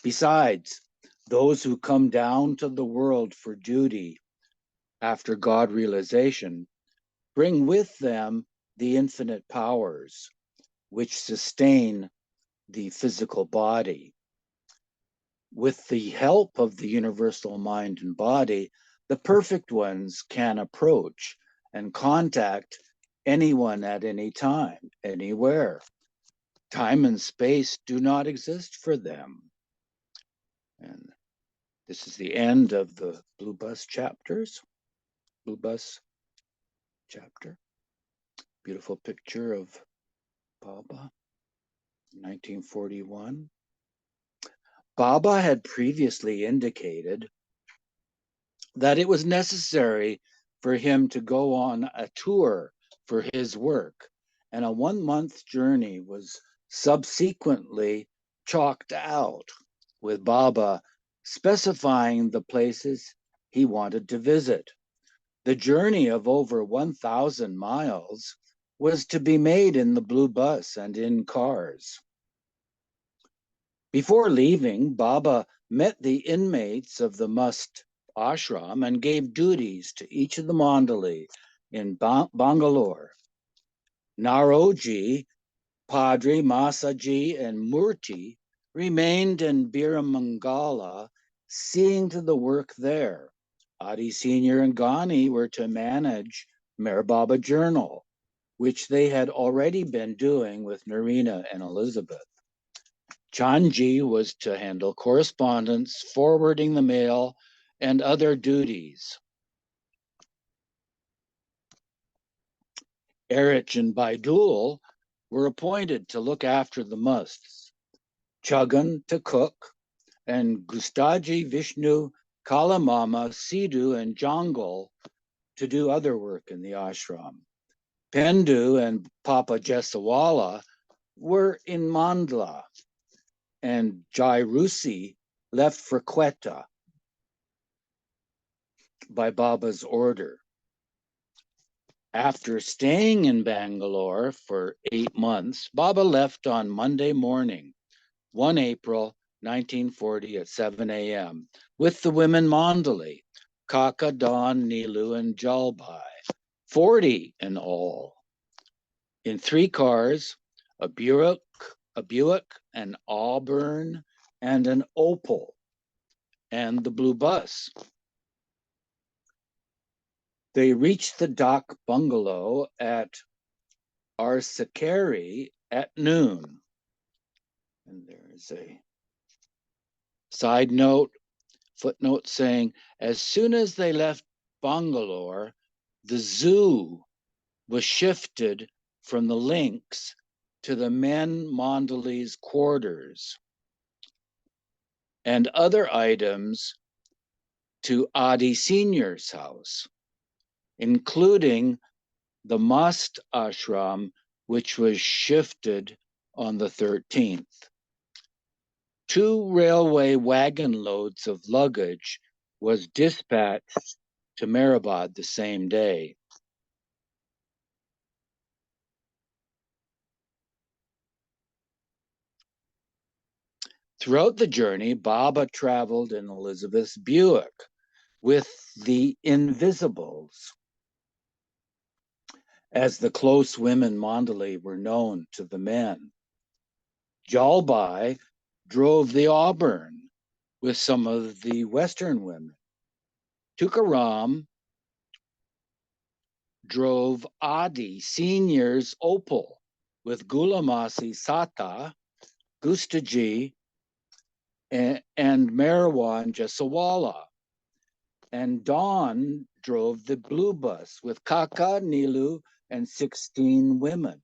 Besides, those who come down to the world for duty after God realization bring with them the infinite powers which sustain the physical body. With the help of the universal mind and body, the perfect ones can approach and contact anyone at any time, anywhere. Time and space do not exist for them. And this is the end of the Blue Bus chapters. Blue Bus chapter. Beautiful picture of Baba, 1941. Baba had previously indicated that it was necessary for him to go on a tour for his work, and a 1-month journey was subsequently chalked out, with Baba specifying the places he wanted to visit. The journey of over 1,000 miles was to be made in the Blue Bus and in cars. Before leaving, Baba met the inmates of the Must ashram and gave duties to each of the mandali in Bangalore. Naroji, Padri, Masaji, and Murti remained in Biramangala, seeing to the work there. Adi Senior and Ghani were to manage Meher Baba Journal, which they had already been doing with Narina and Elizabeth. Chanji was to handle correspondence, forwarding the mail, and other duties. Erich and Baidul were appointed to look after the musts, Chuggan to cook, and Gustaji, Vishnu, Kalamama, Sidhu, and Jangal to do other work in the ashram. Pendu and Papa Jesawala were in Mandla, and Jai Rusi left for Quetta by Baba's order. After staying in Bangalore for 8 months, Baba left on Monday morning, 1 April 1940 at 7 a.m. with the women Mandali, Kaka, Dawn, Nilu, and Jalbai, 40 in all. In 3 cars, a Buick, an Auburn, and an Opel, and the Blue Bus. They reached the Dak bungalow at Arsikari at noon. And there is a side note, footnote saying, as soon as they left Bangalore, the zoo was shifted from the links to the men Mandali's quarters, and other items to Adi Senior's house, including the Mast ashram, which was shifted on the 13th. 2 railway wagon loads of luggage was dispatched to Meherabad the same day. Throughout the journey, Baba traveled in Elizabeth's Buick with the Invisibles, as the close women Mandali were known to the men. Jalbai drove the Auburn with some of the Western women. Tukaram drove Adi Senior's Opal with Gulamasi Sata, Gustaji, and Marwan Jasawala. And Dawn drove the blue bus with Kaka, Nilu, and 16 women.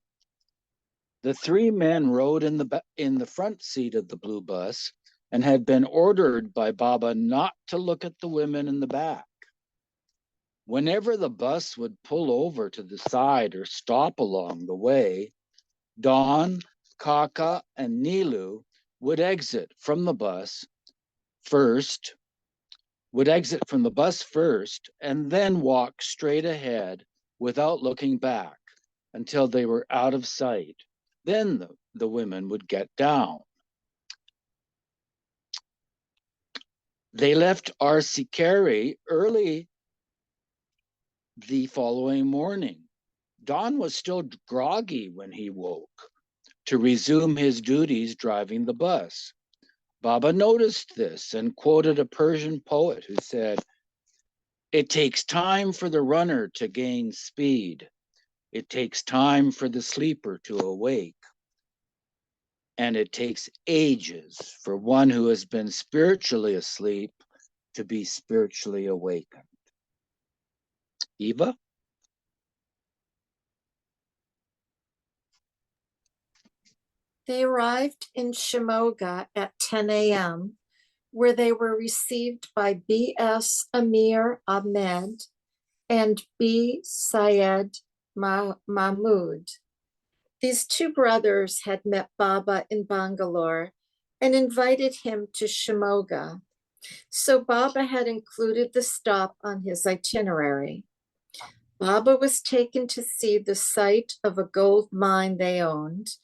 The three men rode in the front seat of the blue bus and had been ordered by Baba not to look at the women in the back. Whenever the bus would pull over to the side or stop along the way, Dawn, Kaka, and Nilu would exit from the bus first and then walk straight ahead without looking back until they were out of sight. Then the women would get down. They left Arsikari early the following morning. Don was still groggy when he woke to resume his duties driving the bus. Baba noticed this and quoted a Persian poet who said, "It takes time for the runner to gain speed. It takes time for the sleeper to awake. And it takes ages for one who has been spiritually asleep to be spiritually awakened." Eva? They arrived in Shimoga at 10 a.m., where they were received by B.S. Amir Ahmed and B. Syed Mahmud. These two brothers had met Baba in Bangalore and invited him to Shimoga, so Baba had included the stop on his itinerary. Baba was taken to see the site of a gold mine they owned,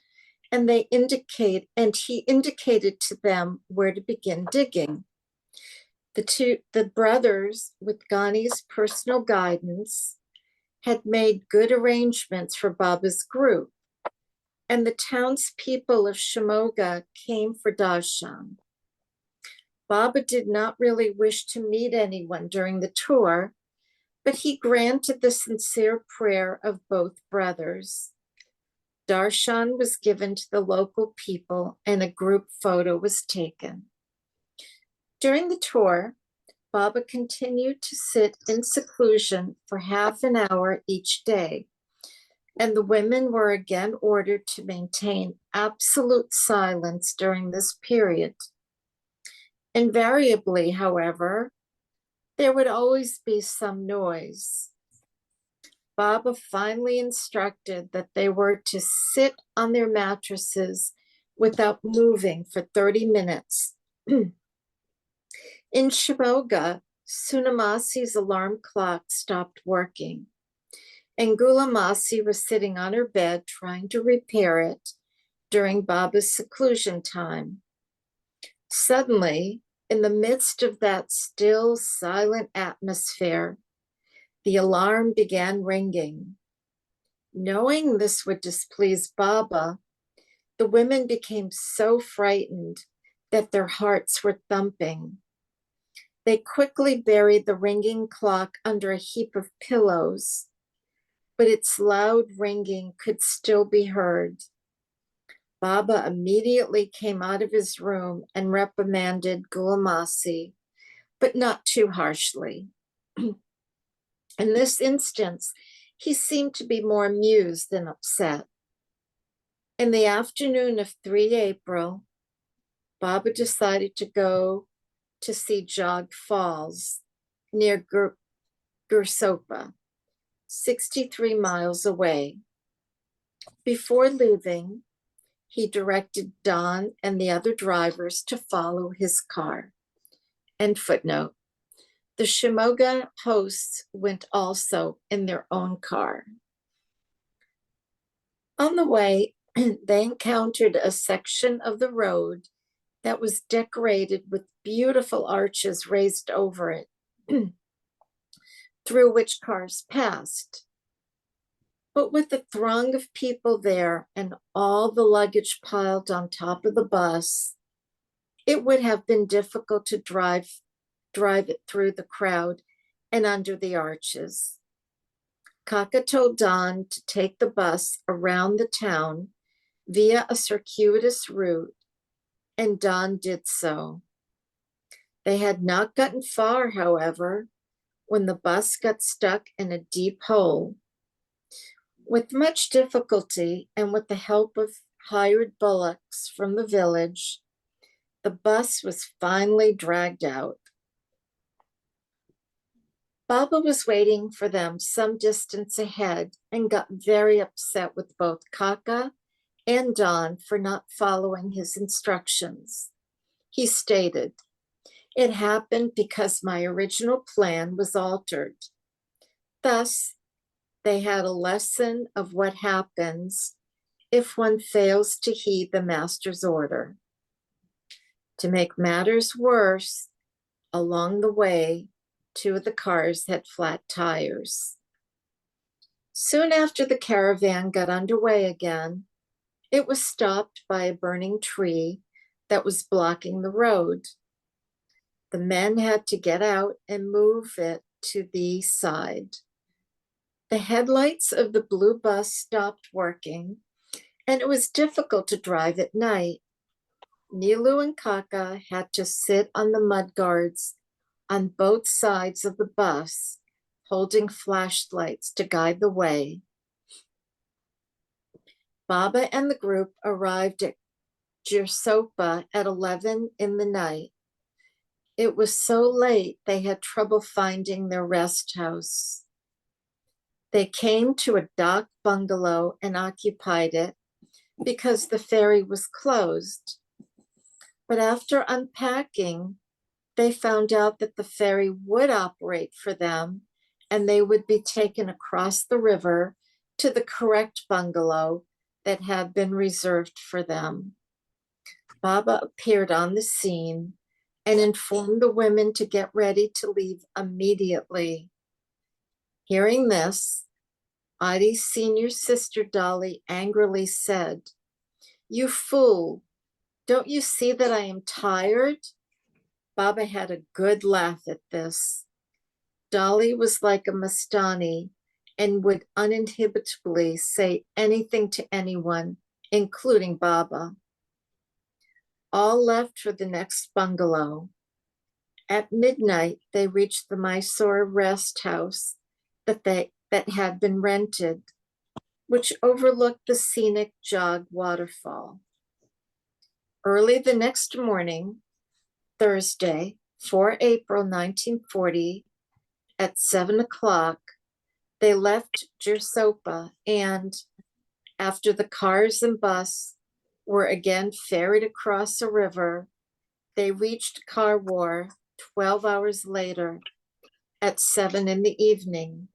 and he indicated to them where to begin digging. The brothers, with Ghani's personal guidance, had made good arrangements for Baba's group, and the townspeople of Shimoga came for darshan. Baba did not really wish to meet anyone during the tour, but he granted the sincere prayer of both brothers. Darshan was given to the local people and a group photo was taken. During the tour, Baba continued to sit in seclusion for half an hour each day, and the women were again ordered to maintain absolute silence during this period. Invariably, however, there would always be some noise. Baba finally instructed that they were to sit on their mattresses without moving for 30 minutes. In Shimoga, Sunamasi's alarm clock stopped working, and Gulamasi was sitting on her bed trying to repair it during Baba's seclusion time. Suddenly, in the midst of that still, silent atmosphere, the alarm began ringing. Knowing this would displease Baba, the women became so frightened that their hearts were thumping. They quickly buried the ringing clock under a heap of pillows, but its loud ringing could still be heard. Baba immediately came out of his room and reprimanded Gulamasi, but not too harshly. In this instance, he seemed to be more amused than upset. In the afternoon of 3 April, Baba decided to go to see Jog Falls near Gursopa, 63 miles away. Before leaving, he directed Don and the other drivers to follow his car. End footnote. The Shimoga hosts went also in their own car. On the way, they encountered a section of the road that was decorated with beautiful arches raised over it, through which cars passed. But with the throng of people there and all the luggage piled on top of the bus, it would have been difficult to drive it through the crowd and under the arches. Kaka told Don to take the bus around the town via a circuitous route, and Don did so. They had not gotten far, however, when the bus got stuck in a deep hole. With much difficulty and with the help of hired bullocks from the village, the bus was finally dragged out. Baba was waiting for them some distance ahead and got very upset with both Kaka and Don for not following his instructions. He stated, "It happened because my original plan was altered." Thus, they had a lesson of what happens if one fails to heed the master's order. To make matters worse, along the way, 2 of the cars had flat tires. Soon after the caravan got underway again, it was stopped by a burning tree that was blocking the road. The men had to get out and move it to the side. The headlights of the blue bus stopped working, and it was difficult to drive at night. Nilu and Kaka had to sit on the mudguards on both sides of the bus, holding flashlights to guide the way. Baba and the group arrived at Jirsopa at 11 in the night. It was so late they had trouble finding their rest house. They came to a dock bungalow and occupied it because the ferry was closed. But after unpacking, they found out that the ferry would operate for them and they would be taken across the river to the correct bungalow that had been reserved for them. Baba appeared on the scene and informed the women to get ready to leave immediately. Hearing this, Adi's senior sister Dolly angrily said, "You fool, don't you see that I am tired?" Baba had a good laugh at this. Dolly was like a Mastani and would uninhibitably say anything to anyone, including Baba. All left for the next bungalow. At midnight, they reached the Mysore rest house that had been rented, which overlooked the scenic Jog waterfall. Early the next morning, Thursday, 4 April 1940, at 7 o'clock, they left Jirsopa and, after the cars and bus were again ferried across a river, they reached Karwar 12 hours later at 7 in the evening.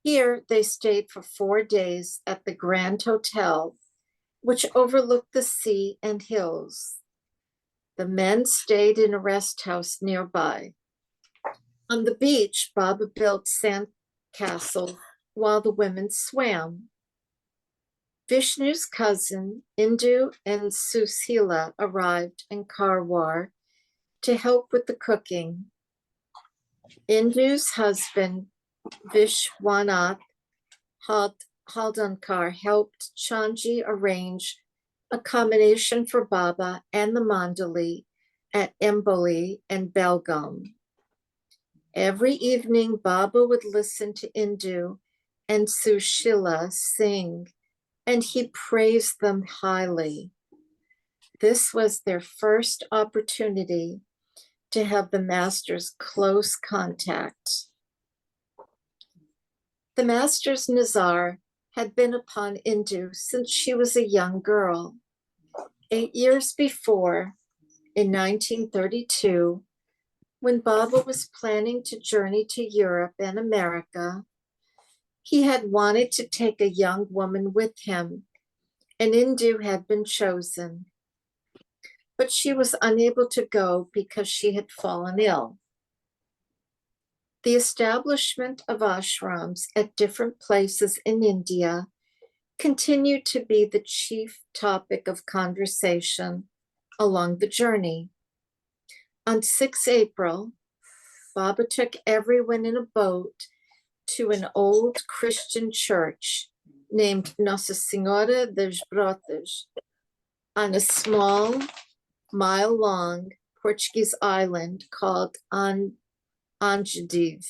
Here they stayed for 4 days at the Grand Hotel, which overlooked the sea and hills. The men stayed in a rest house nearby. On the beach, Baba built sandcastles while the women swam. Vishnu's cousin, Indu and Susila, arrived in Karwar to help with the cooking. Indu's husband, Vishwanath Haldankar, helped Chanji arrange accommodation for Baba and the Mandali at Emboli and Belgaum. Every evening, Baba would listen to Indu and Sushila sing, and he praised them highly. This was their first opportunity to have the master's close contact. The master's Nazar had been upon Indu since she was a young girl. 8 years before, in 1932, when Baba was planning to journey to Europe and America, he had wanted to take a young woman with him, and Indu had been chosen. But she was unable to go because she had fallen ill. The establishment of ashrams at different places in India continued to be the chief topic of conversation along the journey. On 6 April, Baba took everyone in a boat to an old Christian church named Nossa Senhora das Brotas on a small, mile-long Portuguese island called Anjadiv,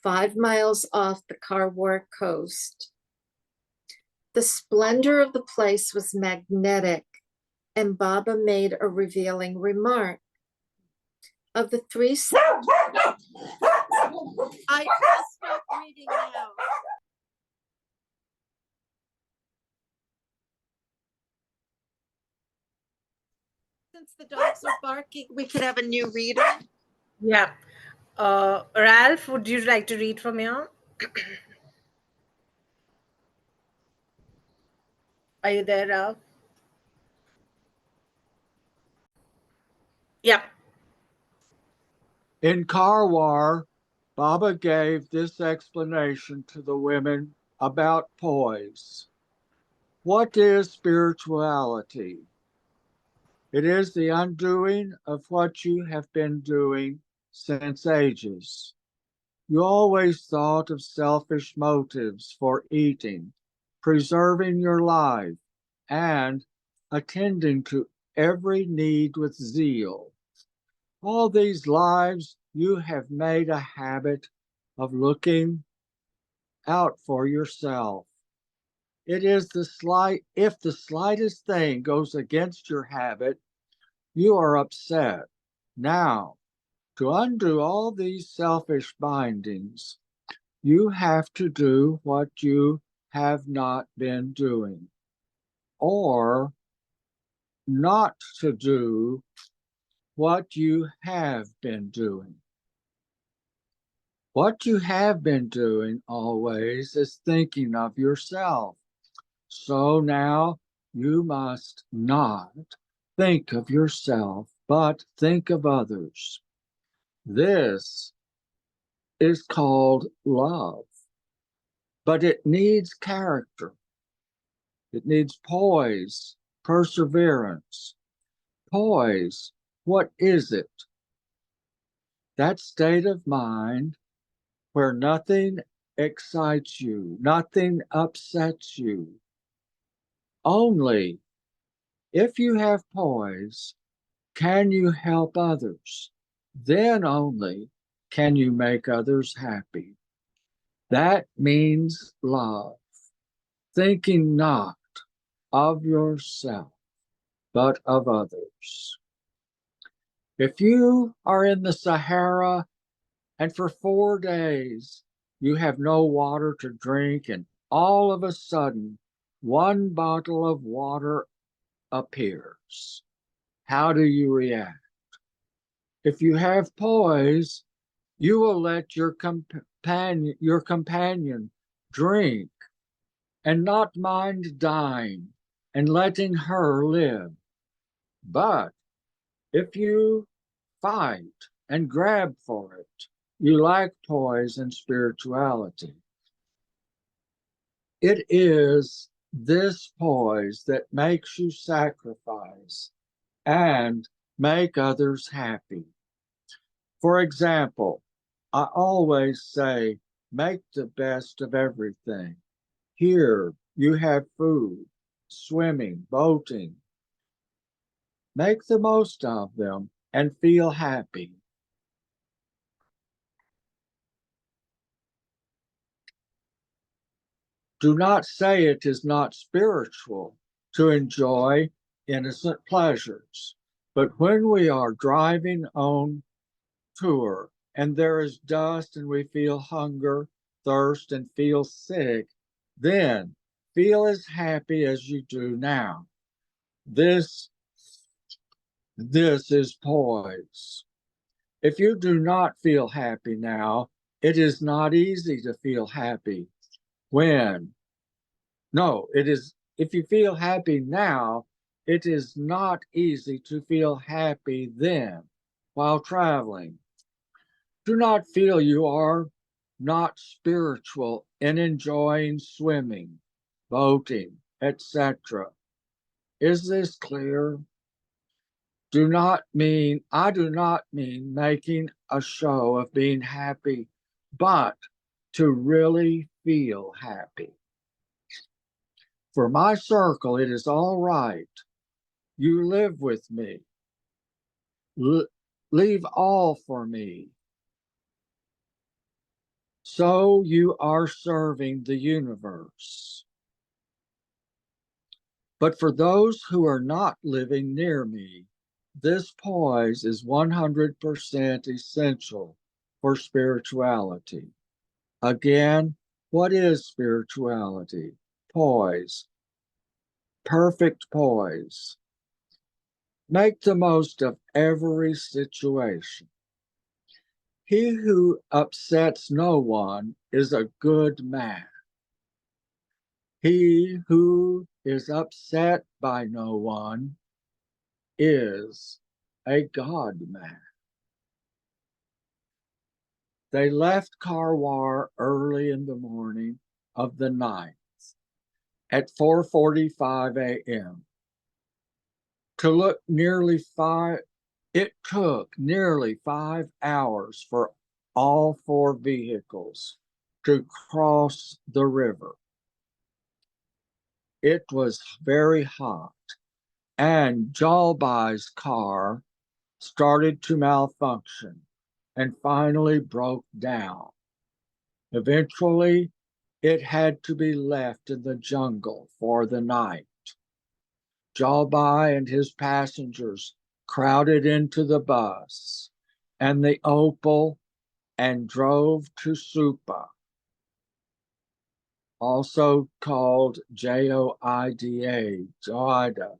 5 miles off the Karwar coast. The splendor of the place was magnetic, and Baba made a revealing remark. Of the 3 I will stop reading now. Since the dogs are barking, we could have a new reader. Yeah. Ralph, would you like to read from here? Are you there, Ralph? Yeah. In Karwar, Baba gave this explanation to the women about poise. What is spirituality? It is the undoing of what you have been doing since ages. You always thought of selfish motives for eating, preserving your life, and attending to every need with zeal. All these lives you have made a habit of looking out for yourself. It is if the slightest thing goes against your habit, you are upset. Now, to undo all these selfish bindings, you have to do what you have not been doing, or not to do what you have been doing. What you have been doing always is thinking of yourself. So now you must not think of yourself, but think of others. This is called love, but it needs character. It needs poise, perseverance. Poise, what is it? That state of mind where nothing excites you, nothing upsets you. Only if you have poise can you help others. Then only can you make others happy. That means love, thinking not of yourself, but of others. If you are in the Sahara and for 4 days you have no water to drink, and all of a sudden 1 bottle of water appears, how do you react? If you have poise, you will let your companion drink and not mind dying and letting her live. But if you fight and grab for it, you lack poise and spirituality. It is this poise that makes you sacrifice and make others happy. For example, I always say, make the best of everything. Here you have food, swimming, boating. Make the most of them and feel happy. Do not say it is not spiritual to enjoy innocent pleasures. But when we are driving on tour and there is dust and we feel hunger, thirst, and feel sick, then feel as happy as you do now. This is poise. If you do not feel happy now, it is not easy to feel happy if you feel happy now, it is not easy to feel happy then while traveling. Do not feel you are not spiritual in enjoying swimming, boating, etc. Is this clear? I do not mean making a show of being happy, but to really feel happy. For my circle, it is all right. You live with me. Leave all for me. So you are serving the universe. But for those who are not living near me, this poise is 100% essential for spirituality. Again, what is spirituality? Poise, perfect poise. Make the most of every situation. He who upsets no one is a good man. He who is upset by no one is a God man. They left Karwar early in the morning of the 9th at 4:45 a.m. It took nearly 5 hours for all 4 vehicles to cross the river. It was very hot, and Jalbai's car started to malfunction and finally broke down. Eventually, it had to be left in the jungle for the night. Jalbai and his passengers crowded into the bus and the Opal and drove to Supa, also called Joida, Joida,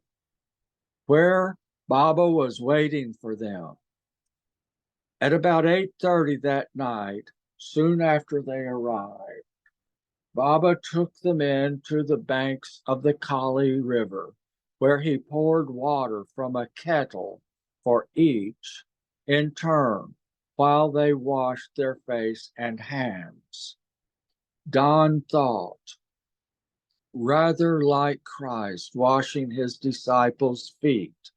where Baba was waiting for them. At about 8:30 that night, soon after they arrived, Baba took them in to the banks of the Kali River, where he poured water from a kettle for each in turn while they washed their face and hands. Don thought, rather like Christ washing his disciples' feet.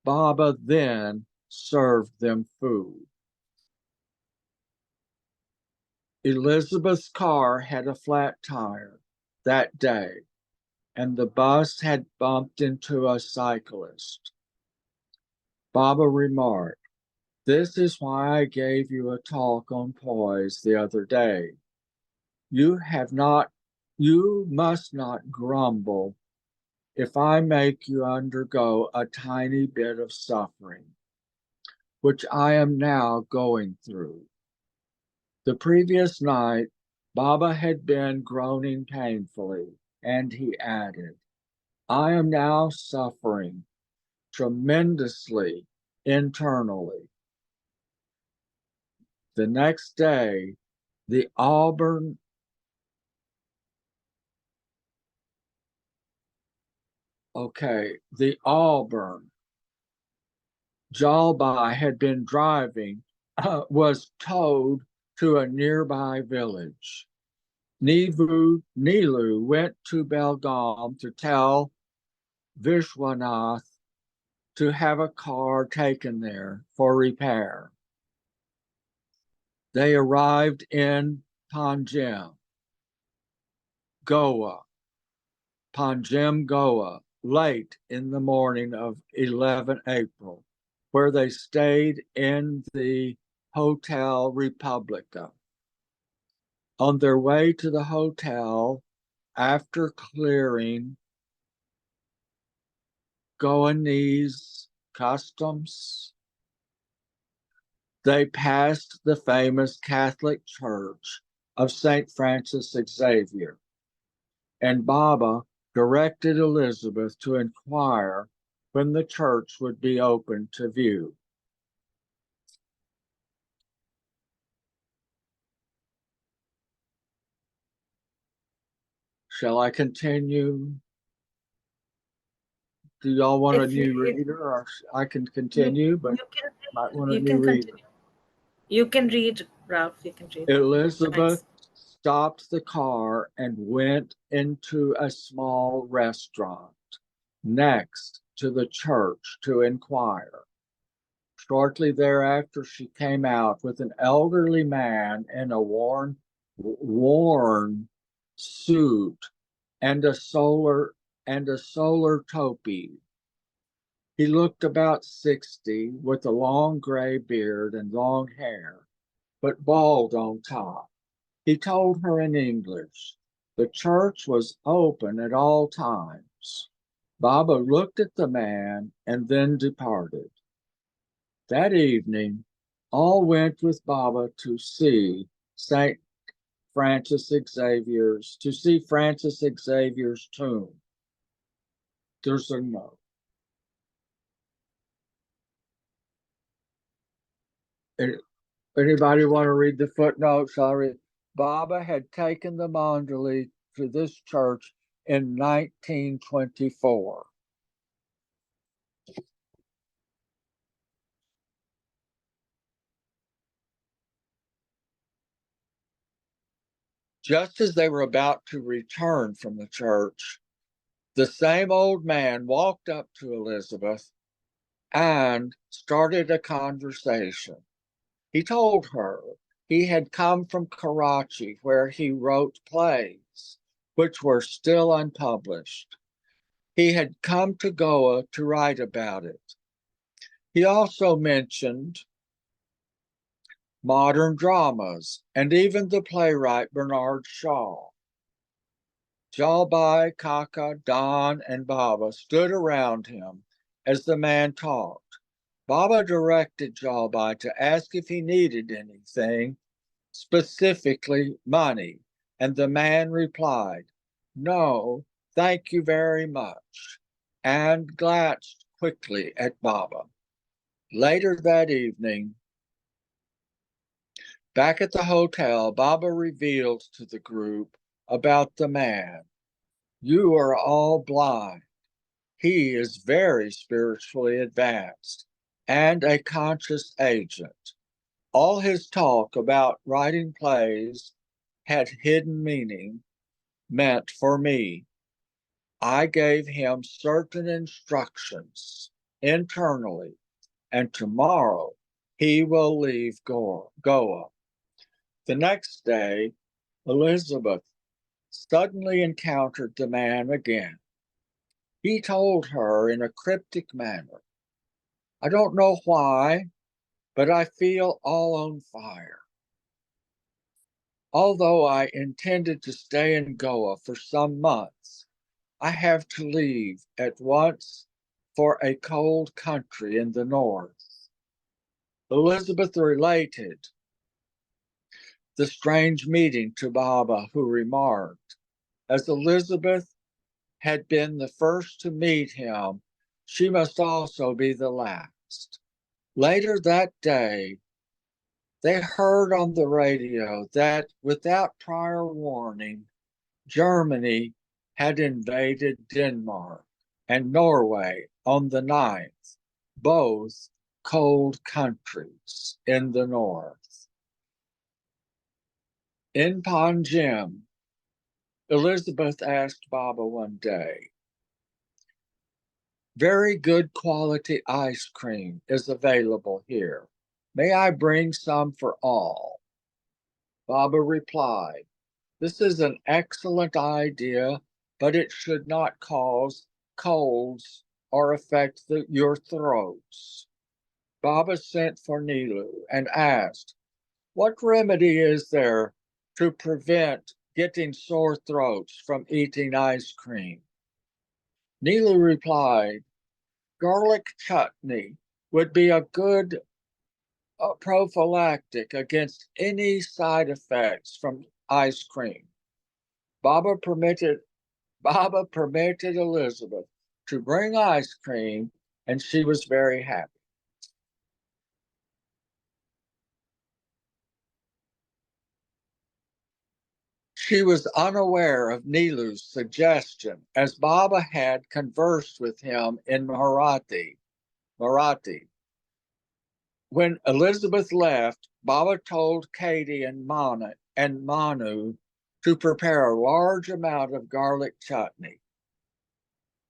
Baba then served them food. Elizabeth's car had a flat tire that day, and the bus had bumped into a cyclist. Baba remarked, "This is why I gave you a talk on poise the other day. You must not grumble if I make you undergo a tiny bit of suffering, which I am now going through." The previous night, Baba had been groaning painfully, and he added, "I am now suffering tremendously internally." The next day, the Auburn Jalbai had been driving was towed to a nearby village. Nilu went to Belgaum to tell Vishwanath to have a car taken there for repair. They arrived in Panjim, Goa, late in the morning of 11 April, where they stayed in the Hotel Republica. On their way to the hotel, after clearing Goanese customs, they passed the famous Catholic Church of St. Francis Xavier, and Baba directed Elizabeth to inquire when the church would be open to view. Shall I continue? Do y'all want a If you, new if reader, or I can continue, but you can, might want a you new can reader. continue. You can read, Ralph. You can read. Elizabeth Thanks. stopped the car and went into a small restaurant next to the church to inquire. Shortly thereafter, she came out with an elderly man in a worn suit and a solar topi. He looked about 60 with a long gray beard and long hair, but bald on top. He told her in English the church was open at all times. Baba looked at the man and then departed. That evening, all went with Baba to see Francis Xavier's tomb. There's a note. Anybody want to read the footnotes? Sorry. Baba had taken the Mandali to this church in 1924. Just as they were about to return from the church, the same old man walked up to Elizabeth and started a conversation. He told her he had come from Karachi, where he wrote plays, which were still unpublished. He had come to Goa to write about it. He also mentioned modern dramas and even the playwright Bernard Shaw. Jalbai, Kaka, Don, and Baba stood around him as the man talked. Baba directed Jalbai to ask if he needed anything, specifically money, and the man replied, "No, thank you very much," and glanced quickly at Baba. Later that evening, back at the hotel, Baba revealed to the group about the man. "You are all blind. He is very spiritually advanced and a conscious agent. All his talk about writing plays had hidden meaning meant for me. I gave him certain instructions internally, and tomorrow he will leave Goa." The next day, Elizabeth suddenly encountered the man again. He told her in a cryptic manner, "I don't know why, but I feel all on fire. Although I intended to stay in Goa for some months, I have to leave at once for a cold country in the north." Elizabeth related the strange meeting to Baba, who remarked, as Elizabeth had been the first to meet him, she must also be the last. Later that day, they heard on the radio that without prior warning, Germany had invaded Denmark and Norway on the 9th, both cold countries in the north. In Panjim, Elizabeth asked Baba one day, "Very good quality ice cream is available here. May I bring some for all?" Baba replied, "This is an excellent idea, but it should not cause colds or affect your throats." Baba sent for Nilu and asked, "What remedy is there to prevent getting sore throats from eating ice cream?" Nilu replied, "Garlic chutney would be a good prophylactic against any side effects from ice cream." Baba permitted Elizabeth to bring ice cream, and she was very happy. She was unaware of Nilu's suggestion, as Baba had conversed with him in Marathi. When Elizabeth left, Baba told Katie and Manu to prepare a large amount of garlic chutney.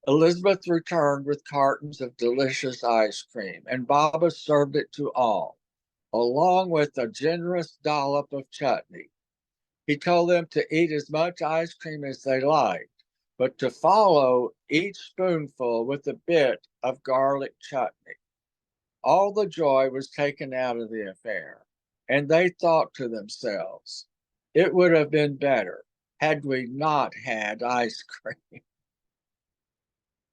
Elizabeth returned with cartons of delicious ice cream, and Baba served it to all, along with a generous dollop of chutney. He told them to eat as much ice cream as they liked, but to follow each spoonful with a bit of garlic chutney. All the joy was taken out of the affair, and they thought to themselves, it would have been better had we not had ice cream.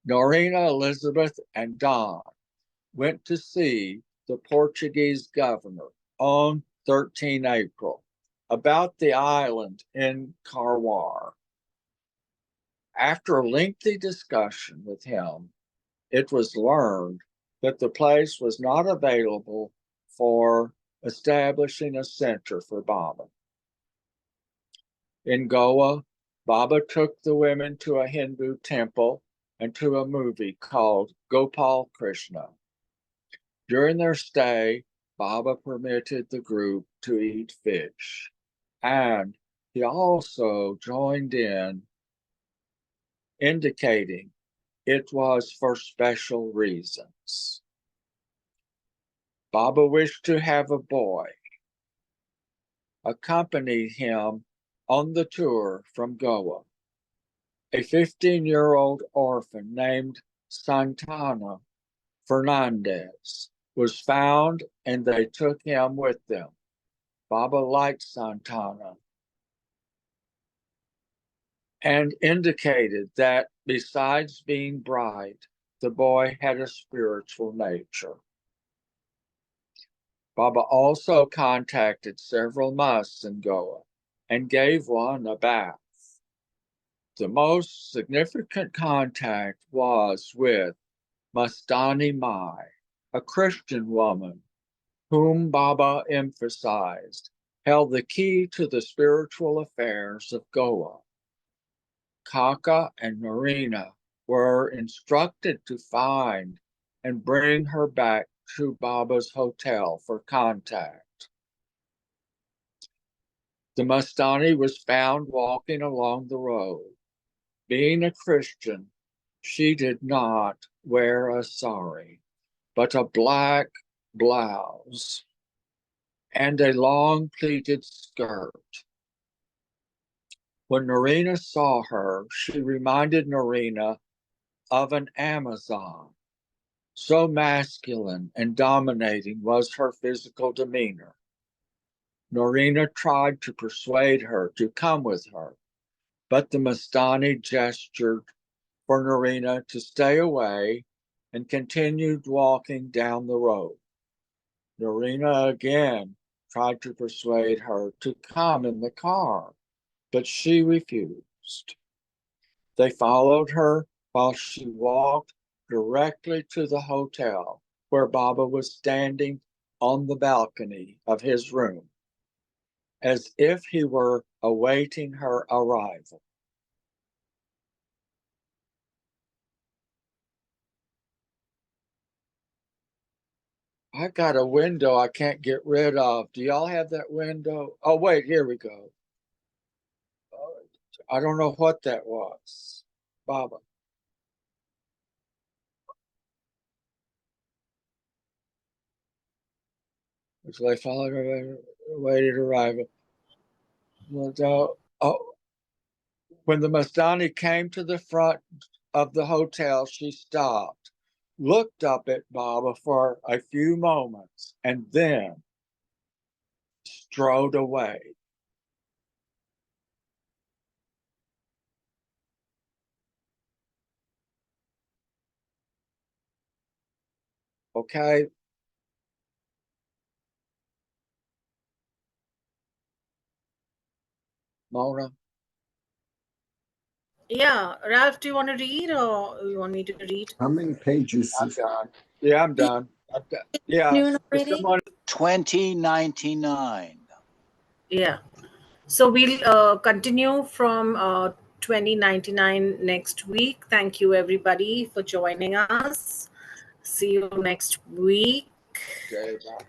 Norina, Elizabeth, and Don went to see the Portuguese governor on 13 April about the island in Carwar. After a lengthy discussion with him, it was learned that the place was not available for establishing a center for Baba. In Goa, Baba took the women to a Hindu temple and to a movie called Gopal Krishna. During their stay, Baba permitted the group to eat fish, and he also joined in, indicating it was for special reasons. Baba wished to have a boy accompany him on the tour from Goa. A 15-year-old orphan named Santana Fernandez was found, and they took him with them. Baba liked Santana and indicated that besides being bright, the boy had a spiritual nature. Baba also contacted several monks in Goa and gave one a bath. The most significant contact was with Mastani Mai, a Christian woman whom Baba emphasized held the key to the spiritual affairs of Goa. Kaka and Norina were instructed to find and bring her back to Baba's hotel for contact. The Mastani was found walking along the road. Being a Christian, she did not wear a sari, but a black blouse and a long pleated skirt. When Norina saw her, she reminded Norina of an Amazon. So masculine and dominating was her physical demeanor. Norina tried to persuade her to come with her, but the Mastani gestured for Norina to stay away and continued walking down the road. Norina again tried to persuade her to come in the car, but she refused. They followed her while she walked directly to the hotel where Baba was standing on the balcony of his room, as if he were awaiting her arrival. I got a window I can't get rid of. Do y'all have that window? Oh, wait, here we go. I don't know what that was. Baba. So they followed her, awaited arrival. When the Mastani came to the front of the hotel, she stopped, looked up at Baba for a few moments, and then strode away. Okay. Mona? Yeah, Ralph, do you want to read or you want me to read? How many pages? I'm done. Yeah, I'm done. Yeah. Noon already? Someone 2099. Yeah. So we'll continue from 2099 next week. Thank you, everybody, for joining us. See you next week. Okay, bye.